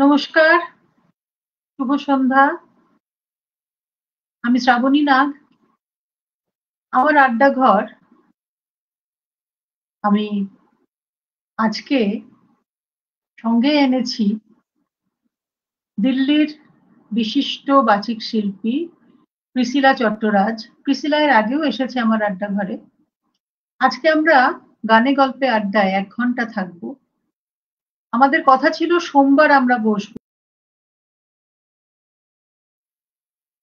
নমস্কার, শুভ সন্ধ্যা। আমি শ্রাবণী নাগ। আমার আড্ডাঘর। আমি আজকে সঙ্গে এনেছি দিল্লির বিশিষ্ট বাচিক শিল্পী প্রিসিলা চট্টরাজ। প্রিসিলা এর আগেও এসেছে আমার আড্ডাঘরে। আজকে আমরা গানে গল্পে আড্ডায় 1 ঘন্টা থাকবো। আমাদের কথা ছিল সোমবার আমরা বসবো,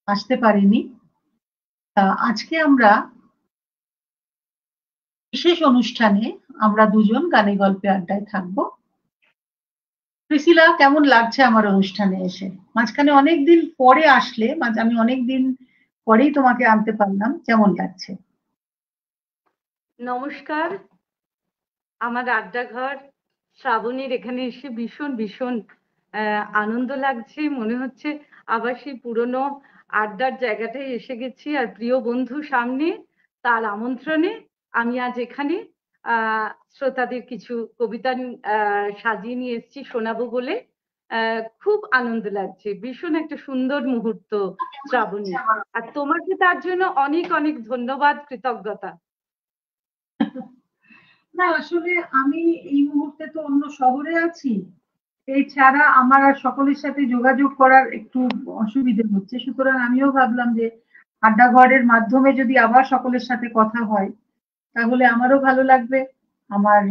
আসতে পারিনি। তা আজকে আমরা বিশেষ অনুষ্ঠানে আমরা দুজন গানে গল্পে আড্ডায় থাকবো। প্রিসিলা, কেমন লাগছে আমার অনুষ্ঠানে এসে? মাঝখানে অনেকদিন পরে আসলে, আমি অনেকদিন পরেই তোমাকে আনতে পারলাম, কেমন লাগছে? নমস্কার। আমার আড্ডাঘর শ্রাবণীর এখানে এসে ভীষণ ভীষণ আনন্দ লাগছে। মনে হচ্ছে আবার সেই পুরনো আড্ডার জায়গাটায় এসে গেছি। আর প্রিয় বন্ধু সামনে, তার আমন্ত্রণে আমি আজ এখানে শ্রোতাদের কিছু কবিতা সাজিয়ে নিয়ে এসেছি শোনাবো বলে। খুব আনন্দ লাগছে, ভীষণ একটা সুন্দর মুহূর্ত শ্রাবণী। আর তোমাকে তার জন্য অনেক অনেক ধন্যবাদ, কৃতজ্ঞতা। না, আসলে আমি এই মুহূর্তে তো অন্য শহরে আছি। এছাড়া আমার আর সকলের সাথে যোগাযোগ করার একটু অসুবিধে হচ্ছে, সুতরাং আমিও ভাবলাম যে আড্ডাঘরের মাধ্যমে যদি আবার সকলের সাথে কথা হয় তাহলে আমারও ভালো লাগবে। আমার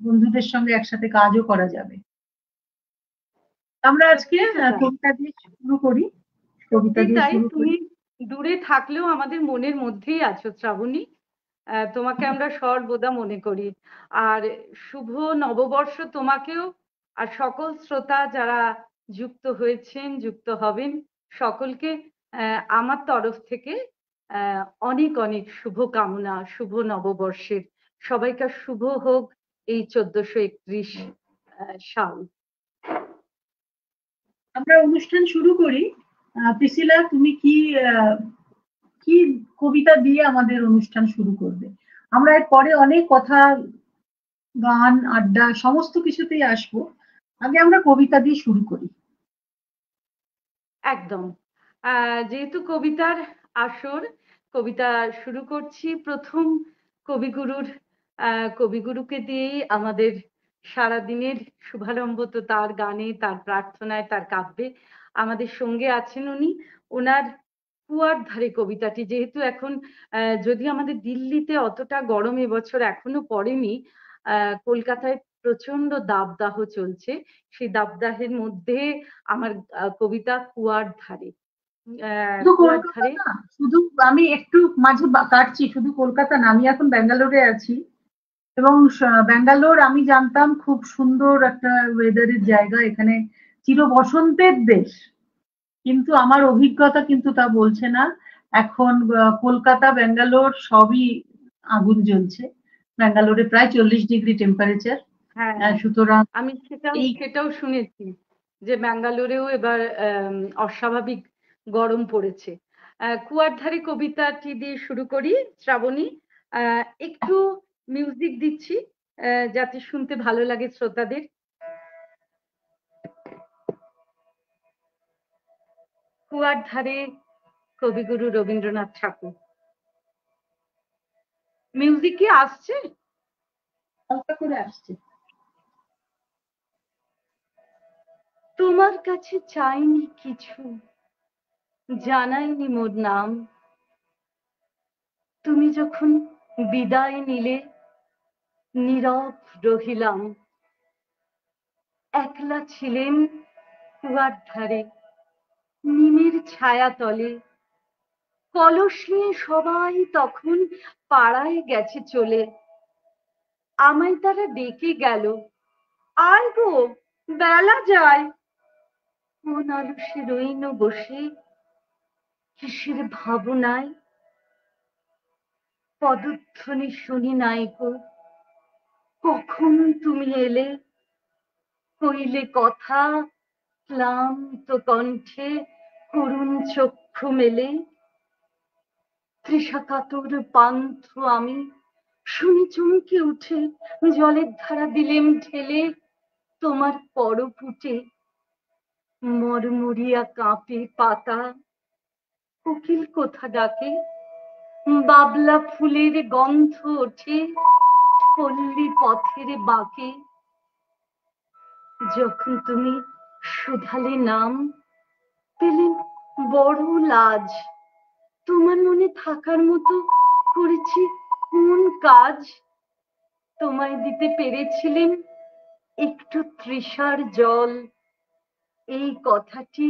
বন্ধুদের সঙ্গে একসাথে কাজও করা যাবে। আমরা আজকে কবিতা দিয়ে শুরু করি। কবিতা ঠিক দিয়ে তাই, শুরু করি। তুমি দূরে থাকলেও আমাদের মনের মধ্যেই আছো শ্রাবণী। তোমাকে আমরা সর্বদা মনে করি। আর শুভ নববর্ষ তোমাকেও, আর সকল শ্রোতা যারা যুক্ত হয়েছেন, যুক্ত হবেন, সকলকে আমার তরফ থেকে অনেক অনেক শুভ কামনা, শুভ নববর্ষের। সবাইকার শুভ হোক এই 1431 সাল। আমরা অনুষ্ঠান শুরু করি। প্রিসিলা, তুমি কি কি কবিতা দিয়ে আমাদের অনুষ্ঠান শুরু করবে? আমরা এর পরে অনেক কথা, গান, আড্ডা সমস্ত কিছুতেই আসবো। আগে আমরা কবিতা দিয়ে শুরু করি। একদম। যেহেতু কবিতার আসর, কবিতা শুরু করছি। প্রথম কবিগুরুর কবিগুরুকে দিয়েই আমাদের সারাদিনের শুভারম্ভ তো তার গানে, তার প্রার্থনায়, তার কাব্যে। আমাদের সঙ্গে আছেন উনি। ওনার কুয়ার ধারে কবিতাটি, যেহেতু এখন যদি আমাদের দিল্লিতে অতটা গরম এবছর এখনো পড়েনি, কলকাতায় প্রচন্ড দাবদাহ চলছে। সেই দাবদাহের মধ্যে আমার কবিতা কুয়ার ধারে। শুধু কুয়ার কলকাতা ধারে। না, শুধু আমি একটু মাঝে কাটছি, শুধু কলকাতা না, আমি এখন ব্যাঙ্গালোরে আছি। এবং ব্যাঙ্গালোর আমি জানতাম খুব সুন্দর একটা ওয়েদারের জায়গা, এখানে চির বসন্তের দেশ। কিন্তু আমার অভিজ্ঞতা কিন্তু তা বলছে না। এখন কলকাতা, ব্যাঙ্গালোর সবই আগুন জ্বলছে। ব্যাঙ্গালোরে প্রায় 40 ডিগ্রি টেম্পারেচার। হ্যাঁ, সুতরাং আমি সেটাও এই সেটাও শুনেছি যে ব্যাঙ্গালোরেও এবার অস্বাভাবিক গরম পড়েছে। কুয়ার ধারে কবিতাটি দিয়ে শুরু করি শ্রাবণী। একটু মিউজিক দিচ্ছি যাতে শুনতে ভালো লাগে শ্রোতাদের। কুয়ার ধারে, কবিগুরু রবীন্দ্রনাথ ঠাকুর। মিউজিক কি আসছে? হালকা করে আসছে। তোমার কাছে চাইনি কিছু, জানাইনি মোর নাম। তুমি যখন বিদায় নিলে, নীরব রহিলাম। একলা ছিলেন কুয়ার ধারে, নিমের ছায়া তলে। কলস নিয়ে সবাই তখন পাড়ায় গেছে চলে। আমায় তারা ডেকে গেল, আয় গো, বেলা যায়। কোন আলসে রইন বসে, কিসের ভাবনায়। পদধ্বনি শুনি নাই গো, কখন তুমি এলে। কইলে কথা, ক্লান্ত কণ্ঠে, করুণ চক্ষু মেলে। তৃষাকাতর পান্থ আমি, শুনে চমকে উঠে জলের ধারা দিলেম ঠেলে তোমার পরপুটে। মরমরিয়া কাঁপে পাতা, কোকিল কোথা ডাকে, বাবলা ফুলের গন্ধ ওঠে পল্লী পথের বাঁকে। যখন তুমি শুধালে নাম, পেলেন বড় লাজ। তোমার মনে থাকার মতো করেছি কোন কাজ? তোমায় দিতে পেরেছিলেন একটু তৃষার জল, এই কথাটি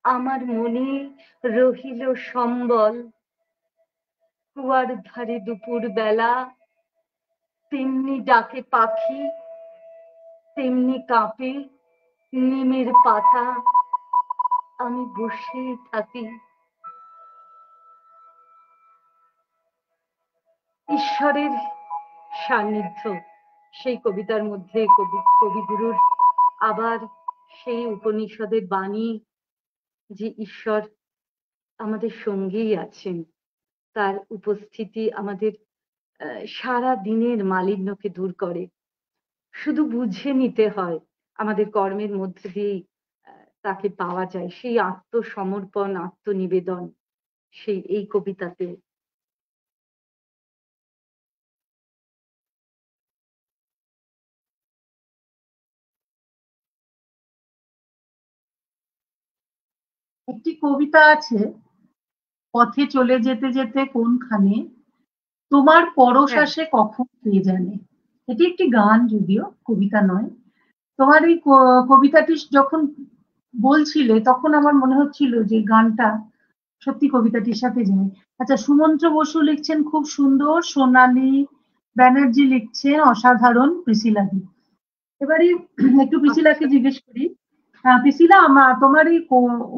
আমার মনে রহিল সম্বল। কুয়ার ধারে দুপুর বেলা তেমনি ডাকে পাখি, তেমনি কাঁপে নিমের পাতা, আমি বসে থাকি। ঈশ্বরের সান্নিধ্য সেই কবিতার মধ্যে, কবিগুরুর আবার সেই উপনিষদের বাণী যে ঈশ্বর আমাদের সঙ্গেই আছেন, তার উপস্থিতি আমাদের সারা দিনের মালিন্যকে দূর করে। শুধু বুঝে নিতে হয়, আমাদের কর্মের মধ্যে দিয়েই তাকে পাওয়া যায়, সেই আত্মসমর্পণ, আত্মনিবেদন সেই এই কবিতাতে। একটি কবিতা আছে, পথে চলে যেতে যেতে কোনখানে তোমার পরশ আসে কখন কে জানে। এটি একটি গান, যদিও কবিতা নয়। তোমার এই কবিতাটি যখন বলছিলে তখন আমার মনে হচ্ছিল যে গানটা সত্যি কবিতাটির সাথে যায়। আচ্ছা, সুমন্ত্র বসু লিখছেন খুব সুন্দর, সোনালী ব্যানার্জি লিখছেন অসাধারণ, প্রিসিলাদি। এবারে একটু প্রিসিলাকে জিজ্ঞেস করি, প্রিসিলা, তোমার এই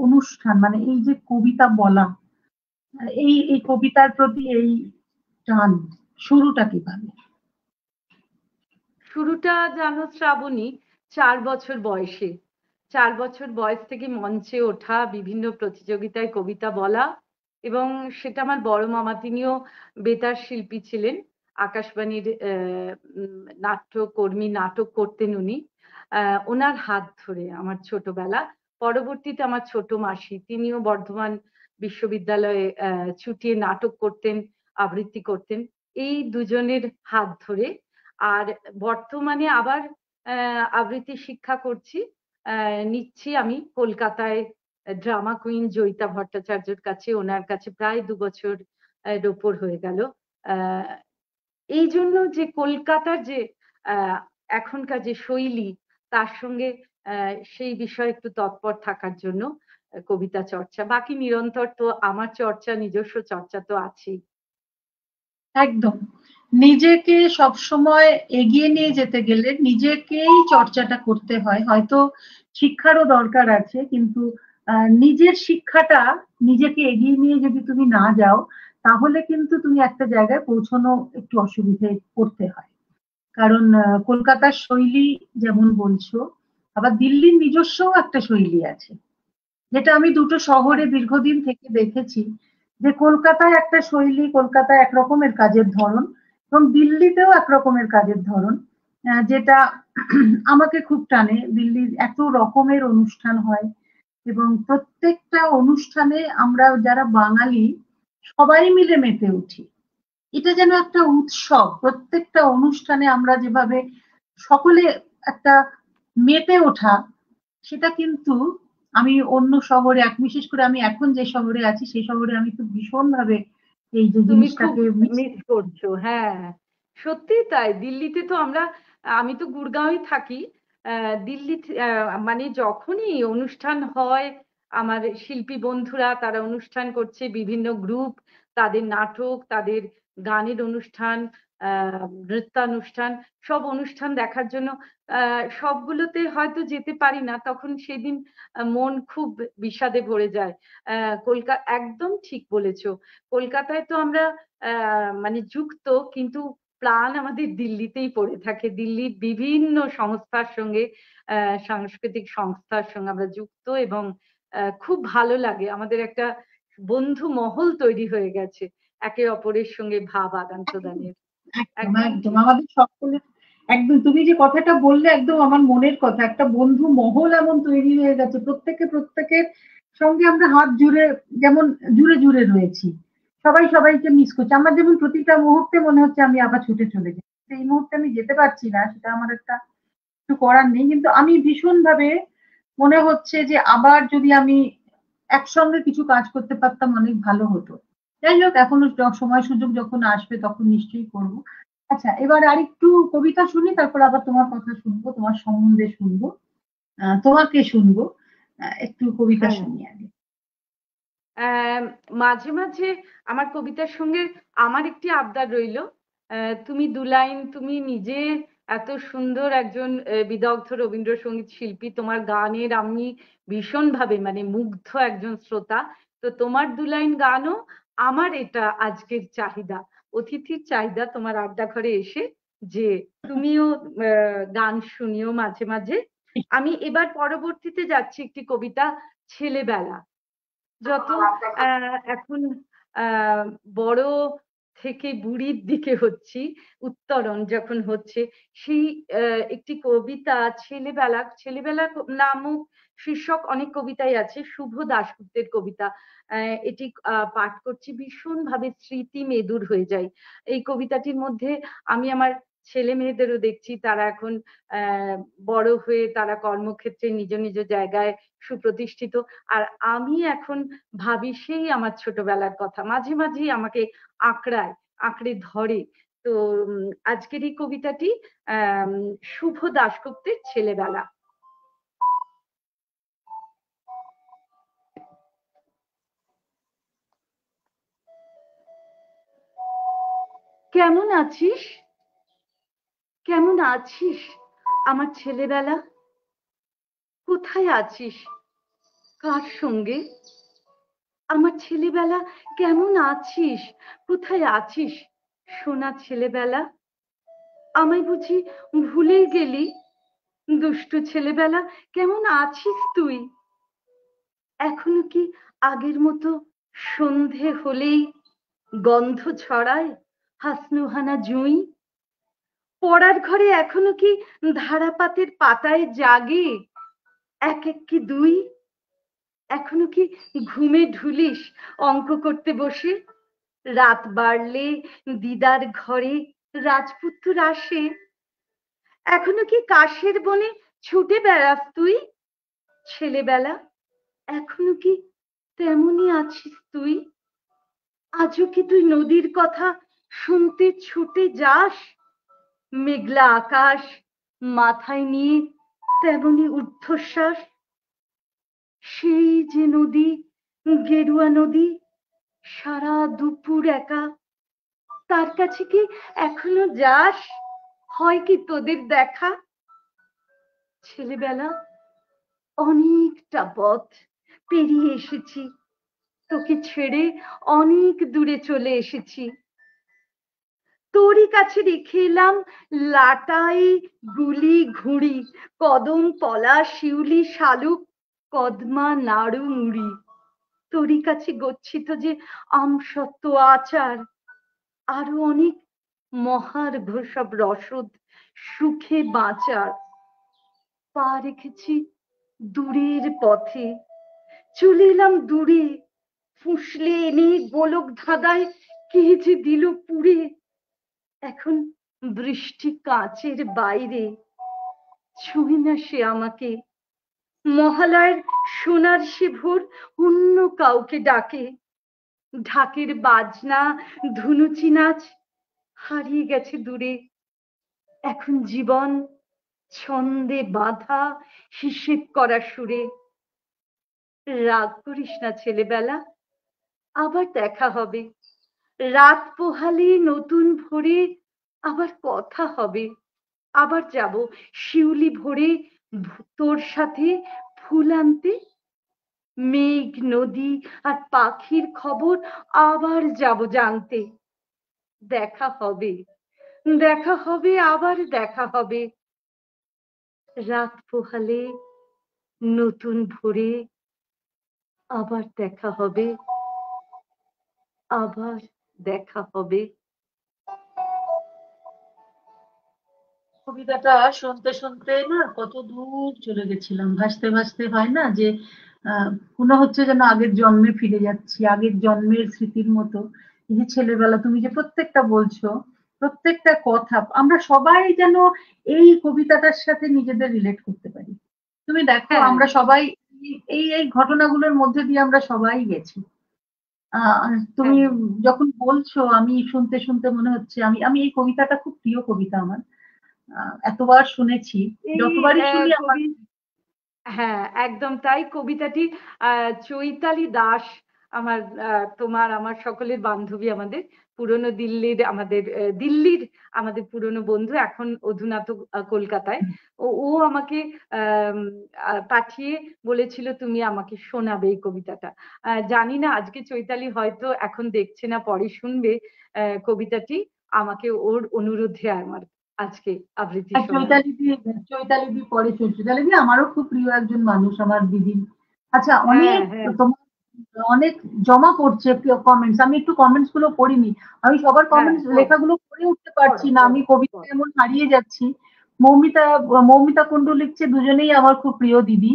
অনুষ্ঠান, মানে এই যে কবিতা বলা, এই কবিতার প্রতি এই টান, শুরুটা কিভাবে? শুরুটা জানো শ্রাবণী, 4 বছর বয়সে। 4 বছর বয়স থেকে মঞ্চে ওঠা, বিভিন্ন প্রতিযোগিতায় কবিতা বলা, এবং সেটা আমার বড় মামা, তিনিও বেতার শিল্পী ছিলেন, আকাশবাণীর নাট্যকর্মী, নাটক করতেন উনি। ওনার হাত ধরে আমার ছোটবেলা। পরবর্তীতে আমার ছোট মাসি, তিনিও বর্ধমান বিশ্ববিদ্যালয়ে ছুটিয়ে নাটক করতেন, আবৃত্তি করতেন, এই দুজনের হাত ধরে। আর বর্তমানে আবার আবৃত্তি শিক্ষা করছি, নিচ্ছি আমি কলকাতায় ড্রামা কুইন জয়িতা ভট্টাচার্যর কাছে, ওনার কাছে প্রায় 2 বছর ওপর হয়ে গেল। এই জন্য যে কলকাতার যে এখনকার যে শৈলী, তার সঙ্গে সেই বিষয়ে একটু তৎপর থাকার জন্য কবিতা চর্চা। বাকি নিরন্তর তো আমার চর্চা, নিজস্ব চর্চা তো আছেই। একদম, নিজেকে সবসময় এগিয়ে নিয়ে যেতে গেলে নিজেকেই চর্চাটা করতে হয়। হয়তো শিক্ষারও দরকার আছে, কিন্তু নিজের শিক্ষাটা, নিজেকে এগিয়ে নিয়ে যদি তুমি না যাও, তাহলে কিন্তু তুমি একটা জায়গায় পৌঁছানো একটু অসুবিধায় পড়তে হয়। কারণ কলকাতার শৈলী যেমন বলছো, আবার দিল্লির নিজস্ব একটা শৈলী আছে, যেটা আমি দুটো শহরে দীর্ঘদিন থেকে দেখেছি। যে কলকাতায় একটা শৈলী, কলকাতায় একরকমের কাজের ধরন, এবং দিল্লিতেও একরকমের কাজের ধরন, যেটা আমাকে খুব টানে। দিল্লির এত রকমের অনুষ্ঠান হয়, এবং প্রত্যেকটা অনুষ্ঠানে আমরা যারা বাঙালি সবাই মিলে মেতে উঠি। এটা যেন একটা উৎসব। প্রত্যেকটা অনুষ্ঠানে আমরা যেভাবে সকলে একটা মেতে ওঠা, সেটা কিন্তু আমি অন্য শহরে, বিশেষ করে আমি এখন যে শহরে আছি সেই শহরে আমি খুব ভীষণ ভাবে এই যে তুমি খুব জিনিসটাকে মিস করছো। হ্যাঁ, সত্যি তাই। দিল্লিতে তো আমরা, আমি তো গুড়গাঁওই থাকি। দিল্লি মানে যখনই অনুষ্ঠান হয়, আমার শিল্পী বন্ধুরা তারা অনুষ্ঠান করছে, বিভিন্ন গ্রুপ, তাদের নাটক, তাদের গানের অনুষ্ঠান, নৃত্যানুষ্ঠান, সব অনুষ্ঠান দেখার জন্য সবগুলোতে হয়তো যেতে পারি না, তখন সেদিন মন খুব বিষাদে ভরে যায়। কলকাতা, একদম ঠিক বলেছো। কলকাতায় তো আমরা মানে যুক্ত, কিন্তু প্রাণ আমাদের দিল্লিতেই পড়ে থাকে। দিল্লির বিভিন্ন সংস্থার সঙ্গে, সাংস্কৃতিক সংস্থার সঙ্গে আমরা যুক্ত, এবং খুব ভালো লাগে। আমাদের একটা বন্ধু মহল তৈরি হয়ে গেছে একে অপরের সঙ্গে ভাব আদান প্রদানের। একদম একদম একদম ঠিক। আমাদের সকলের একদম তুমি যে কথাটা বললে একদম আমার মনের কথা। একটা বন্ধু মহল এমন তৈরি হয়ে গেছে, প্রত্যেকে প্রত্যেকের সঙ্গে আমরা হাত জুড়ে, যেমন জুড়ে জুড়ে রয়েছি। সবাই সবাইকে মিস করছে। আমার যেমন প্রতিটা মুহূর্তে মনে হচ্ছে আমি আবার ছুটে চলে যাই। এই মুহূর্তে আমি যেতে পারছি না, সেটা আমার একটা কিছু করার নেই, কিন্তু আমি ভীষণ ভাবে মনে হচ্ছে যে আবার যদি আমি একসঙ্গে কিছু কাজ করতে পারতাম অনেক ভালো হতো। যাই হোক, এখনো সময় সুযোগ যখন আসবে তখন নিশ্চয়ই করবো। আচ্ছা, এবার আরেকটু কবিতা শুনি, তারপর আবার তোমার কথা শুনবো, তোমার সম্বন্ধে শুনবো, তোমাকে শুনবো। একটু কবিতা হ্যাঁ, শুনি আগে। আহ, মাঝে মাঝে আমার কবিতার সঙ্গে আমার একটি আবদার রইল। তুমি দু লাইন, তুমি নিজে এত সুন্দর একজন বিদগ্ধ রবীন্দ্রসঙ্গীত শিল্পী, তোমার গানের আমি ভীষণভাবে মানে মুগ্ধ একজন শ্রোতা। তো তোমার দু লাইন গানও আমার এটা আজকের চাহিদা, অতিথির চাহিদা তোমার আড্ডা ঘরে এসে, যে তুমিও গান শুনিও মাঝে মাঝে। আমি এবার পরবর্তীতে যাচ্ছি একটি কবিতা, ছেলেবেলা। যত এখন আহ বড় থেকে বুড়ির দিকে হচ্ছি, উত্তরণ যখন হচ্ছে, সেই একটি কবিতা ছেলেবেলা, ছেলেবেলা নামক শীর্ষক অনেক কবিতাই আছে, শুভ দাশগুপ্তের কবিতা। এটি পাঠ করছি, ভীষণ ভাবে স্মৃতি মেদুর হয়ে যায় এই কবিতাটির মধ্যে। আমি আমার ছেলে মেয়েদেরও দেখছি, তারা এখন বড় হয়ে তারা কর্মক্ষেত্রে নিজ নিজ জায়গায় সুপ্রতিষ্ঠিত। আর আমি এখন ভাবি সেই আমার ছোটবেলার কথা, মাঝে মাঝেই আমাকে আঁকড়ে ধরে। তো আজকের এই কবিতাটি শুভ দাশগুপ্তের ছেলেবেলা। কেমন আছিস, কেমন আছিস আমার ছেলেবেলা? কোথায় আছিস, কার সঙ্গে? আমার ছেলেবেলা কেমন আছিস, কোথায় আছিস সোনা ছেলেবেলা? আমায় বুঝি ভুলে গেলি, দুষ্টু ছেলেবেলা? কেমন আছিস তুই? এখনো কি আগের মতো সন্ধে হলেই গন্ধ ছড়ায় হাসনুহানা জুঁই? পড়ার ঘরে এখনো কি ধারাপাতের পাতায় জাগে এক এক কি দুই? এখনো কি ঘুমে ঢুলিস অঙ্ক করতে বসে? রাত বাড়লে দিদার ঘরে রাজপুত্র আসে। এখনো কি কাশের বনে ছুটে বেড়াস তুই? ছেলেবেলা, এখনো কি তেমনই আছিস তুই? আজও কি তুই নদীর কথা শুনতে ছুটে যাস? মেঘলা আকাশ মাথায় নিয়ে তেমনি ঊর্ধ্বশ্বাস। সেই যে নদী, গেরুয়া নদী, সারা দুপুর একা, তার কাছে কি এখনো যাস? হয় কি তোদের দেখা? ছেলেবেলা, অনেকটা পথ পেরিয়ে এসেছি, তোকে ছেড়ে অনেক দূরে চলে এসেছি। তোরই কাছে রেখে এলাম লাটাই, গুলি, ঘুড়ি, কদম, পলাশ, শিউলি, শালুক, কদমা, নাড়ু, মুড়ি। তোরই কাছে গচ্ছিত যে আমসত্ত্ব, আচার, আরো অনেক মহার্ঘ সব রসদ, সুখে বাঁচার। পা রেখেছি দূরের পথে, চলে এলাম দূরে, ফুসলে এনে গোলক ধাঁধায় কে যে দিল পুড়ে। এখন বৃষ্টি কাঁচের বাইরে, ছুঁই না সে আমাকে। মহালয়ের সোনার সে ভোর অন্য কাউকে ডাকে। ঢাকের বাজনা, ধুনুচি নাচ হারিয়ে গেছে দূরে। এখন জীবন ছন্দে বাঁধা, হিসেব করা সুরে। রাগ করিস না ছেলেবেলা, আবার দেখা হবে। রাত পোহালে নতুন ভোরে আবার কথা হবে। আবার যাব শিউলি ভোরে তোর সাথে ফুল আনতে। মেঘ, নদী আর পাখির খবর আবার যাব জানতে। দেখা হবে, দেখা হবে, আবার দেখা হবে। রাত পোহালে নতুন ভোরে আবার দেখা হবে, আবার দেখা হবে। কবিতাটা শুনতে শুনতে না কত দূর চলে গেছিলাম, ভাসতে ভাসতে হয় না যে মনে হচ্ছে যেন আগের জন্মে ফিরে যাচ্ছি, আগের জন্মের স্মৃতির মতো। এই যে ছেলেবেলা তুমি যে প্রত্যেকটা বলছো, প্রত্যেকটা কথা আমরা সবাই যেন এই কবিতাটার সাথে নিজেদের রিলেট করতে পারি। তুমি দেখো হ্যাঁ, আমরা সবাই এই এই ঘটনাগুলোর মধ্যে দিয়ে আমরা সবাই গেছি। তুমি হ্যাঁ। যখন বলছো আমি শুনতে শুনতে মনে হচ্ছে আমি আমি এই কবিতাটা খুব প্রিয় কবিতা আমার। এতবার শুনেছি, এই যতবারই শুনি আমার। কবি, হ্যাঁ, একদম তাই। কবিতাটি চৈতালি দাস, আমার তোমার আমার সকলের বান্ধবী, আমাদের পুরনো দিল্লির, আমাদের দিল্লির আমাদের পুরনো বন্ধু, এখন অধুনা তো কলকাতায়। ও ও আমাকে আম, পাঠিয়ে বলেছিল তুমি আমাকে শোনাবে এই কবিতাটা। জানি না আজকে চৈতালি হয়তো এখন দেখছে না, পরে শুনবে কবিতাটি। আমাকে ওর অনুরোধে আমার আজকে আবৃত্তি আর শোনাবে। চৈতালি দি পরে চৈতালি দি আমারও খুব প্রিয় একজন মানুষ, আমার দিদি। আচ্ছা, হ্যাঁ, অনেক হ্যাঁ। তোমার অনেক জমা পড়ছে কমেন্টস, আমি একটু কমেন্টস গুলো পড়িনি। আমি সবার হ্যাঁ, কমেন্টস পড়ো, লেখাগুলো পড়ে উঠতে পারছি পড়ো, না, আমি পড়ো, কবিতা পড়ো। এমন হারিয়ে যাচ্ছি। মৌমিতা মৌমিতা কুণ্ডু লিখছে, দুজনেই আমার খুব প্রিয় দিদি,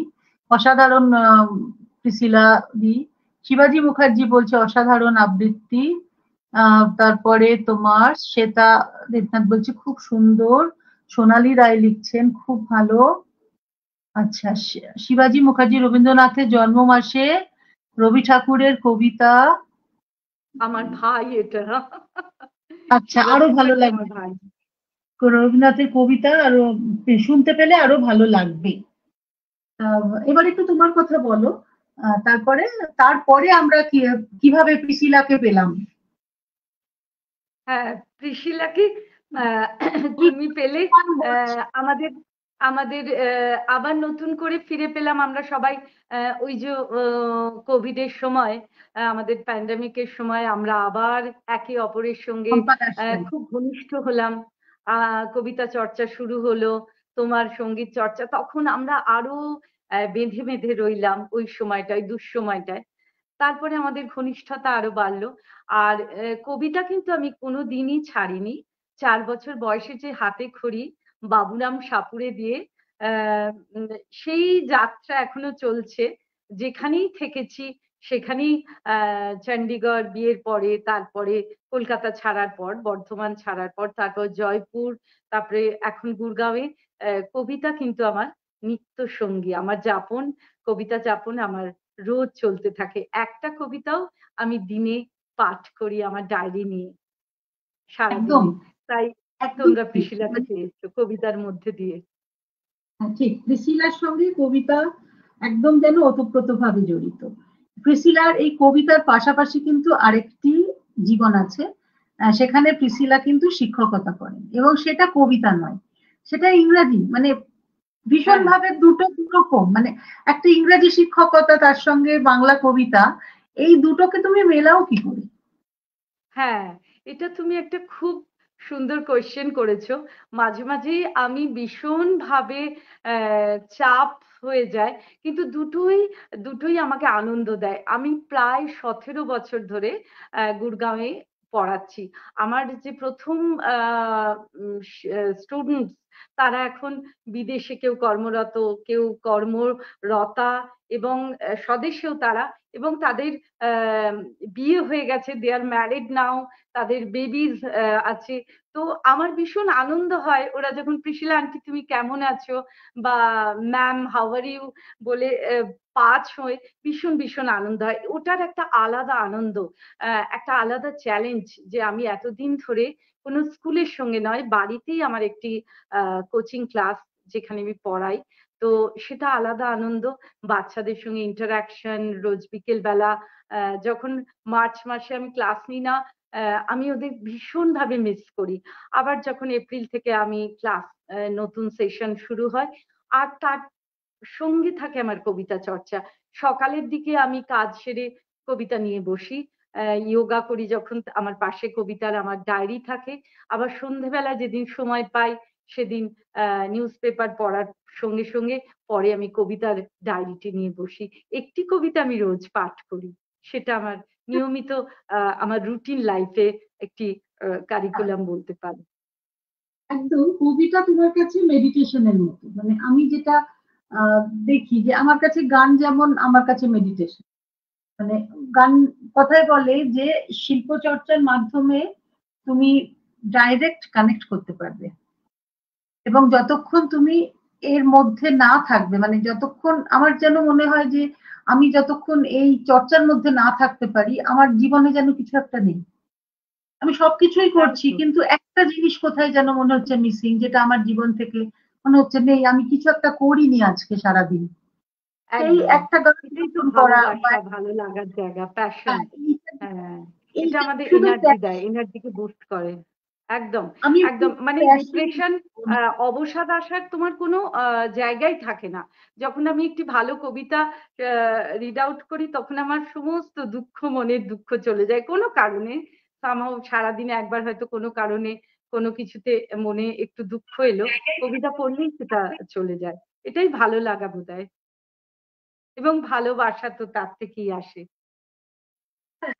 অসাধারণ প্রিসিলা দি। শিবাজি মুখার্জি বলছে অসাধারণ আবৃত্তি। তারপরে তোমার শ্বেতা দেবনাথ বলছে খুব সুন্দর। সোনালী রায় লিখছেন খুব ভালো। আচ্ছা, শিবাজি মুখার্জি রবীন্দ্রনাথের জন্ম মাসে রবি ঠাকুরের কবিতা। আমার ভাই এটা। আচ্ছা, আরো শিবাজি ভালো মুখার্জি আমার লাগবে, ভাই। রবীন্দ্রনাথের কবিতা আরো শুনতে পেলে আরো ভালো লাগবে। এবার একটু তোমার কথা বলো। তারপরে তারপরে আমরা কিভাবে প্রিসিলাকে পেলাম। হ্যাঁ, প্রিশিলাকে আহ, ওই তুমি পেলে। তুফান বলছে, আমাদের আমাদের আবার নতুন করে ফিরে পেলাম আমরা সবাই। ওই যে কোভিডের সময়, আমাদের প্যান্ডামিকের সময় আমরা আবার একে অপরের সঙ্গে চম্পা দাসটাই। খুব ঘনিষ্ঠ হলাম। কবিতা চর্চা শুরু হলো, তোমার সঙ্গীত চর্চা, তখন আমরা আরো বেঁধে বেঁধে রইলাম ওই সময়টায়, দুঃসময়টায়। তারপরে আমাদের ঘনিষ্ঠতা আরো বাড়লো। আর কবিতা কিন্তু আমি কোনোদিনই ছাড়িনি। 4 বছর বয়সে যে হাতে খড়ি বাবুরাম সাপুড়ে দিয়ে আহ, উম, সেই যাত্রা এখনো চলছে। যেখানেই থেকেছি সেখানেই, চণ্ডীগড় বিয়ের পরে, তারপরে কলকাতা ছাড়ার পর, বর্ধমান ছাড়ার পর, তারপর জয়পুর, তারপরে এখন গুরগাঁওয়ে, কবিতা কিন্তু আমার নিত্য সঙ্গী, আমার যাপন, কবিতা যাপন আমার রোজ চলতে থাকে। একটা কবিতাও আমি দিনে পাঠ করি আমার ডায়েরি নিয়ে একদম, সারাদিনে। তাই একদম তোমরা ঠিক। প্রিশিলাকে পেয়েছো কবিতার মধ্যে দিয়ে। হ্যাঁ, ঠিক, প্রিসিলার সঙ্গে কবিতা একদম যেন ওতপ্রোতভাবে জড়িত। প্রিসিলার এই কবিতার পাশাপাশি কিন্তু আরেকটি জীবন আছে। সেখানে প্রিসিলা কিন্তু শিক্ষকতা করেন, এবং সেটা কবিতা নয়, সেটা ইংরাজি, মানে হ্যাঁ, ভীষণভাবে দুটো দুরকম, মানে একটা ইংরাজি শিক্ষকতা, তার সঙ্গে বাংলা কবিতা, এই দুটোকে তুমি মেলাও কি করে? হ্যাঁ, এটা তুমি একটা খুব সুন্দর কোয়েশ্চেন করেছো। মাঝে মাঝেই আমি ভীষণ ভাবে চাপ হয়ে যায়, কিন্তু দুটোই দুটোই আমাকে আনন্দ দেয়। আমি প্রায় 17 বছর ধরে গুরগাঁওয়ে পড়াচ্ছি। আমার যে প্রথম স্টুডেন্টস, তারা এখন বিদেশে কেউ কর্মরত, কেউ কর্মরতা, এবং স্বদেশেও তারা, এবং তাদের আহ, বিয়ে হয়ে গেছে, দে আর ম্যারিড নাও, তাদের বেবিজ আছে। তো আমার ভীষণ আনন্দ হয় ওরা যখন প্রিশিলা আন্টি তুমি কেমন আছো, বা ম্যাম হাউ আর ইউ বলে পাঁচ হয়ে, ভীষণ ভীষণ আনন্দ হয়। ওটার একটা আলাদা আনন্দ, একটা আলাদা চ্যালেঞ্জ, যে আমি এতদিন ধরে কোনো স্কুলের সঙ্গে নয়, বাড়িতেই আমার একটি কোচিং ক্লাস যেখানে আমি পড়াই। তো সেটা আলাদা আনন্দ। বাচ্চাদের সঙ্গে ইন্টারাকশন রোজ বিকেল বেলা, যখন মার্চ মাসে আমি ক্লাস নিই না, আমি ওদের ভীষণ ভাবে মিস করি। আবার যখন এপ্রিল থেকে আমি ক্লাস, নতুন সেশন শুরু হয়, আর তার সঙ্গে থাকে আমার কবিতা চর্চা। সকালের দিকে আমি কাজ সেরে কবিতা নিয়ে বসি, যোগা করি যখন, আমার পাশে কবিতার আমার ডায়েরি থাকে। আবার সন্ধেবেলা যেদিন সময় পাই সেদিন নিউজ পেপার পড়ার সঙ্গে সঙ্গে পরে আমি কবিতার ডায়েরিটি নিয়ে বসি। একটি কবিতা আমি রোজ পাঠ করি। সেটা আমার নিয়মিত, আমার রুটিন লাইফে একটি কারিকুলাম বলতে পারি। একদম কবিতা তোমার কাছে মেডিটেশনের মতো, মানে আমি যেটা আহ, দেখি যে আমার কাছে গান যেমন আমার কাছে মেডিটেশন। মানে গান, কথায় বলে যে শিল্প চর্চার মাধ্যমে তুমি ডাইরেক্ট কানেক্ট করতে পারবে, এবং যতক্ষণ তুমি এর মধ্যে না থাকবে, মানে যতক্ষণ আমার যেন মনে হয় যে আমি যতক্ষণ এই চর্চার মধ্যে না থাকতে পারি আমার জীবনে যেন কিছু একটা নেই। আমি সবকিছুই করছি একদম কিন্তু একটা জিনিস কোথায় যেন মনে হচ্ছে মিসিং, যেটা আমার জীবন থেকে মনে হচ্ছে নেই, আমি কিছু একটা করিনি আজকে সারাদিন। সেই একদম একটা গান এটাই তো যখন করা বা ভালোবাসা, ভালো লাগার জায়গা, প্যাশন। হ্যাঁ, এইটা হ্যাঁ, এটা এইটা আমাদের শুধু এনার্জি দেয়, এনার্জিকে বুস্ট করে। একদম, আমি একদম। মানে প্যাশন। ডিপ্রেশন, অবসাদ আসার তোমার কোনো জায়গাই থাকে না। যখন আমি একটি ভালো কবিতা রিড আউট করি তখন আমার সমস্ত দুঃখ, মনের দুঃখ চলে যায় কোনো কারণে। সামহাও সারাদিনে একবার হয়তো কোনো কারণে কোনো কিছুতে মনে একটু দুঃখ এলো, কবিতা পড়লেই সেটা চলে যায়। এটাই ভালো লাগা বোধহয়, এবং ভালোবাসা তো তার থেকেই আসে।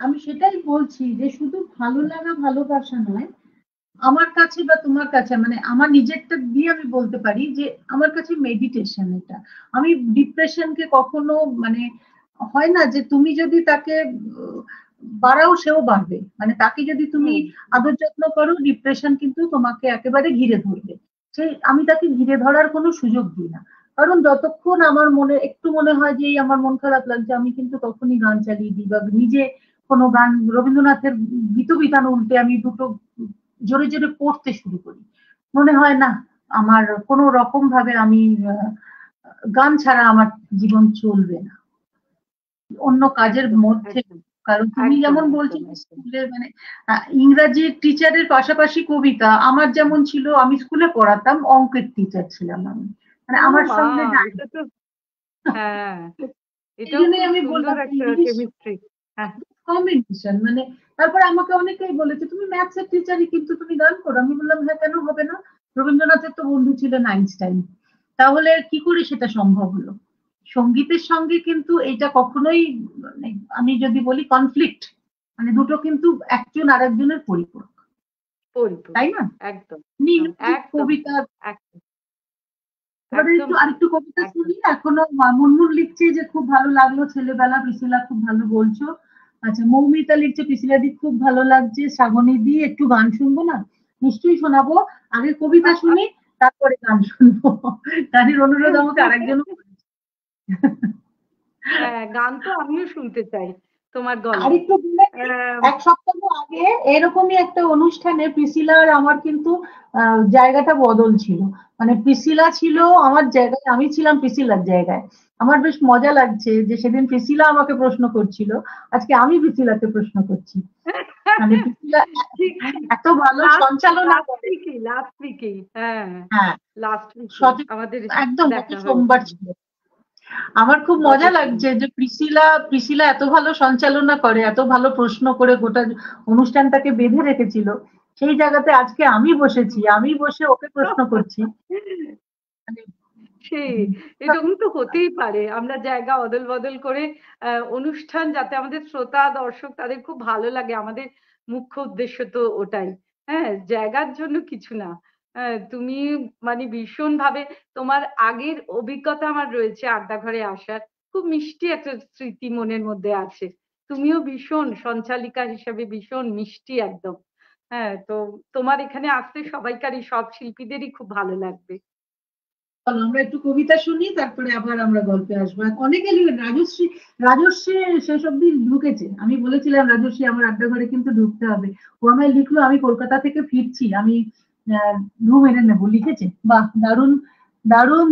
আমি সেটাই বলছি যে শুধু ভালো লাগা ভালোবাসা নয়, আমার কাছে বা তোমার কাছে, মানে আমার নিজেরটা দিয়ে আমি বলতে পারি যে আমার কাছে মেডিটেশন এটা। আমি ডিপ্রেশনকে কখনো, মানে হয় না যে তুমি যদি তাকে বাড়াও সেও বাড়বে, মানে তাকে যদি তুমি হুম। আদর যত্ন করো ডিপ্রেশন কিন্তু তোমাকে একেবারে ঘিরে ধরবে। সেই আমি তাকে ঘিরে ধরার কোনো সুযোগ দিই না। কারণ যতক্ষণ আমার মনে একটু মনে হয় যে এই আমার মন খারাপ লাগছে, আমি কিন্তু তখনই গান চালিয়ে দিই বা নিজে কোনো গান, রবীন্দ্রনাথের গীত বিতান উল্টে আমি দুটো জোরে জোরে পড়তে শুরু করি। মনে হয় না আমার কোনো রকম ভাবে আমি গান ছাড়া আমার জীবন চলবে না অন্য কাজের একদম, মধ্যে। একদম, কারণ তুমি একদম, যেমন একদম, বলছিলে একদম। স্কুলে, মানে ইংরাজি টিচারের পাশাপাশি কবিতা আমার যেমন ছিল, আমি স্কুলে পড়াতাম, অঙ্কের টিচার ছিলাম আমি, মানে ও আমার মা, সঙ্গে এটা তো, হ্যাঁ, এই এটাও জন্যই খুব আমি সুন্দর বললাম যে একটা ইংলিশ কেমিস্ট্রি। হ্যাঁ। কম্বিনেশন, মানে তারপর আমাকে অনেকেই বলেছে তুমি ম্যাথসের টিচারই কিন্তু তুমি গান করো। আমি বললাম হ্যাঁ, কেন হবে না? রবীন্দ্রনাথের তো বন্ধু ছিলেন আইনস্টাইন, তাহলে কি করে সেটা সম্ভব হলো? সঙ্গীতের সঙ্গে কিন্তু এটা কখনোই, মানে আমি যদি বলি কনফ্লিক্ট, মানে দুটো কিন্তু একজন আরেকজনের পরিপূরক, পরিপূরক। তাই না? একদম, একদম, মিউজিক, একদম কবিতা। তাই, একদম, এবারে একদম একটু তাই, আরেকটু কবিতা একদম। শুনি। এখনো মুনমুন লিখছে যে খুব ভালো লাগলো ছেলেবেলা, পিসিলা খুব ভালো বলছো। আচ্ছা, মৌমিতা লিখছে পিসিলা দি খুব ভালো লাগছে, শ্রাবণী দি একটু গান শুনবো না? নিশ্চয়ই শোনাবো, আগে কবিতা শুনি তারপরে গান শুনবো। গানের অনুরোধ আমাকে আরেকজনও করেছে। হ্যাঁ, গান তো আমিও শুনতে চাই তোমার গলায়। আরেকটু দিলে কি, আহ, এক সপ্তাহ আগে এরকমই একটা অনুষ্ঠানে প্রিসিলা আর আমার কিন্তু জায়গাটা বদল ছিল। মানে প্রিসিলা ছিল আমার জায়গায়, আমি ছিলাম প্রিসিলার জায়গায়। আমার বেশ মজা লাগছে যে সেদিন প্রিসিলা আমাকে প্রশ্ন করছিল, আজকে আমি প্রিসিলাকে প্রশ্ন করছি। মানে প্রিসিলা ঠিক, এত ভালো লাস্ট সঞ্চালনা লাস্ট করে। উইকে, লাস্ট উইকে, হ্যাঁ, হ্যাঁ, লাস্ট উইকে সঠিক, আমাদের একদম গত দেখা সোমবার হয়েছিল। ছিল। আমার খুব গত মজা লাগছে সোমবার। যে প্রিসিলা প্রিসিলা এত ভালো সঞ্চালনা করে, এত ভালো প্রশ্ন করে গোটা অনুষ্ঠানটাকে বেঁধে রেখেছিল। সেই জায়গাতে আজকে আমি বসেছি, আমি বসে ওকে প্রশ্ন করছি। মানে সেই, এরকম তো হতেই পারে, আমরা জায়গা অদল বদল করে অনুষ্ঠান যাতে আমাদের শ্রোতা দর্শক তাদের খুব ভালো লাগে, আমাদের মুখ্য উদ্দেশ্য তো ওটাই। হ্যাঁ, জায়গার জন্য কিছু না। তুমি মানে ভীষণ ভাবে, তোমার আগের অভিজ্ঞতা আমার রয়েছে আড্ডা ঘরে আসার, খুব মিষ্টি একটা স্মৃতি মনের মধ্যে আছে। তুমিও ভীষণ সঞ্চালিকা হিসেবে ভীষণ মিষ্টি একদম। হ্যাঁ, তো তোমার এখানে আসতে সবাইকারই, সব শিল্পীদেরই খুব ভালো লাগবে। চলো আমরা একটু কবিতা শুনি, তারপরে আবার আমরা গল্পে আসবো। অনেকে লিখে, রাজশ্রী, রাজশ্রী শেষ অব্দি ঢুকেছে। আমি বলেছিলাম রাজশ্রী আমার আড্ডা ঘরে কিন্তু ঢুকতে হবে। ও আমায় লিখলো আমি কলকাতা থেকে ফিরছি, আমি রুম এনে নেবো, লিখেছে। বাহ, দারুণ, দারুণ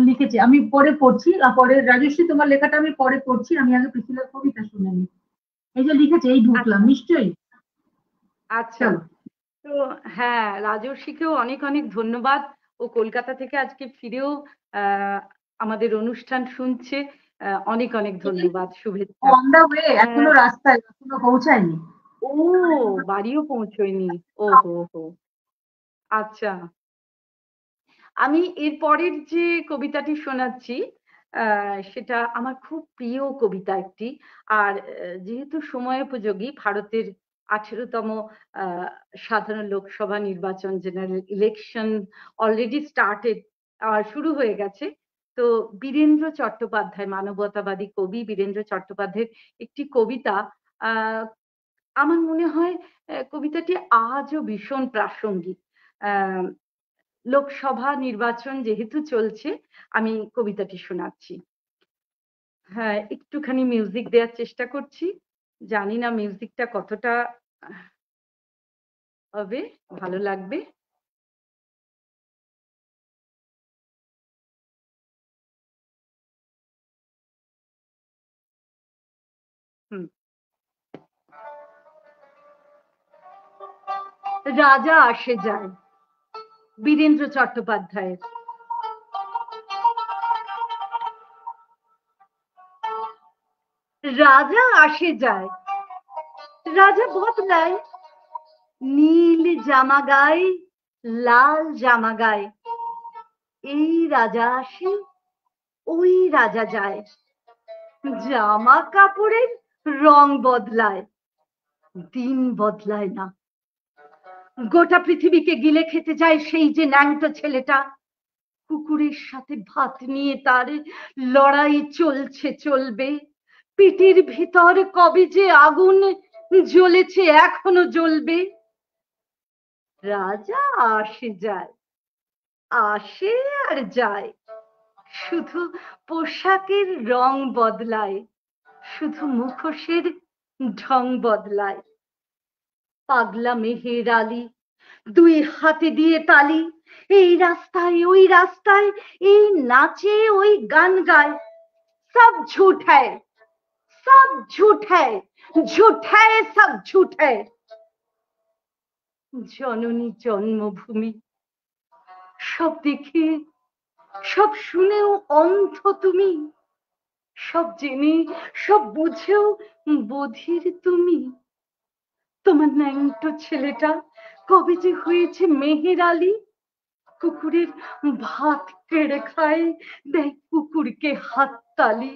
লিখেছে। আমি পরে পড়ছি, পরে রাজশ্রী তোমার লেখাটা আমি পরে পড়ছি, আমি আগে পৃথিবীর কবিতা শুনে নিই। এই যে লিখেছে, এই ঢুকলাম আচ্ছা, নিশ্চয়ই। আচ্ছা। চলো। তো হ্যাঁ, রাজস্বীকেও অনেক অনেক ধন্যবাদ। ও কলকাতা থেকে আজকে ফিরেও আহ আমাদের অনুষ্ঠান শুনছে। অনেক অনেক ধন্যবাদ, শুভেচ্ছা। অন দা ওয়ে, আহ, এখনো রাস্তায়, এখনো পৌঁছায়নি। ও, বাড়িও পৌঁছয়নি। ও হো হো, আচ্ছা। আমি এর পরের যে কবিতাটি শোনাচ্ছি, সেটা আমার খুব প্রিয় কবিতা একটি। আর যেহেতু সময়োপযোগী, ভারতের 18তম সাধারণ লোকসভা নির্বাচন, জেনারেল ইলেকশন অলরেডি স্টার্টেড, শুরু হয়ে গেছে। তো বীরেন্দ্র চট্টোপাধ্যায়, মানবতাবাদী কবি বীরেন্দ্র চট্টোপাধ্যায়ের একটি কবিতা, আমার মনে হয় কবিতাটি আজও ভীষণ প্রাসঙ্গিক। লোকসভা নির্বাচন যেহেতু চলছে, আমি কবিতাটি শোনাচ্ছি। হ্যাঁ, একটুখানি মিউজিক দেওয়ার চেষ্টা করছি, জানি না মিউজিকটা কতটা হবে, ভালো লাগবে। রাজা আসে যায়, বীরেন্দ্র চট্টোপাধ্যায়ের। রাজা আসে যায়, রাজা বদলায়, নীল জামা গায়ে, লাল জামা গায়ে। এই রাজা আসে, ওই রাজা যায়, জামা কাপড়ের রং বদলায়, দিন বদলায় না। গোটা পৃথিবীকে গিলে খেতে যায় সেই যে ন্যাংটো ছেলেটা, কুকুরের সাথে ভাত নিয়ে তার লড়াই চলছে চলবে। পেটের ভিতর কবে যে আগুন জ্বলেছে, এখনো জ্বলবে। রাজা আসে যায়, আসে আর যায়, শুধু পোশাকের রং বদলায়, শুধু মুখোশের ঢং বদলায়। পাগলা মেহের আলী দুই হাতে দিয়ে তালি, এই রাস্তায় ওই রাস্তায়, এই নাচে ওই গান গায়। সব ঝুঠ হ্যায়, সব ঝুঠ হ্যায়, ঝুঠ হ্যায়, সব ঝুঠ হ্যায়। জননী জন্মভূমি, সব দেখে সব শুনেও অন্ধ তুমি, সব জেনে সব বুঝেও বধির তুমি। তোমার ন্যাংটো ছেলেটা কবে যে হয়েছে মেহের আলী, কুকুরের ভাত কেড়ে খায়, দেয় কুকুরকে হাততালি।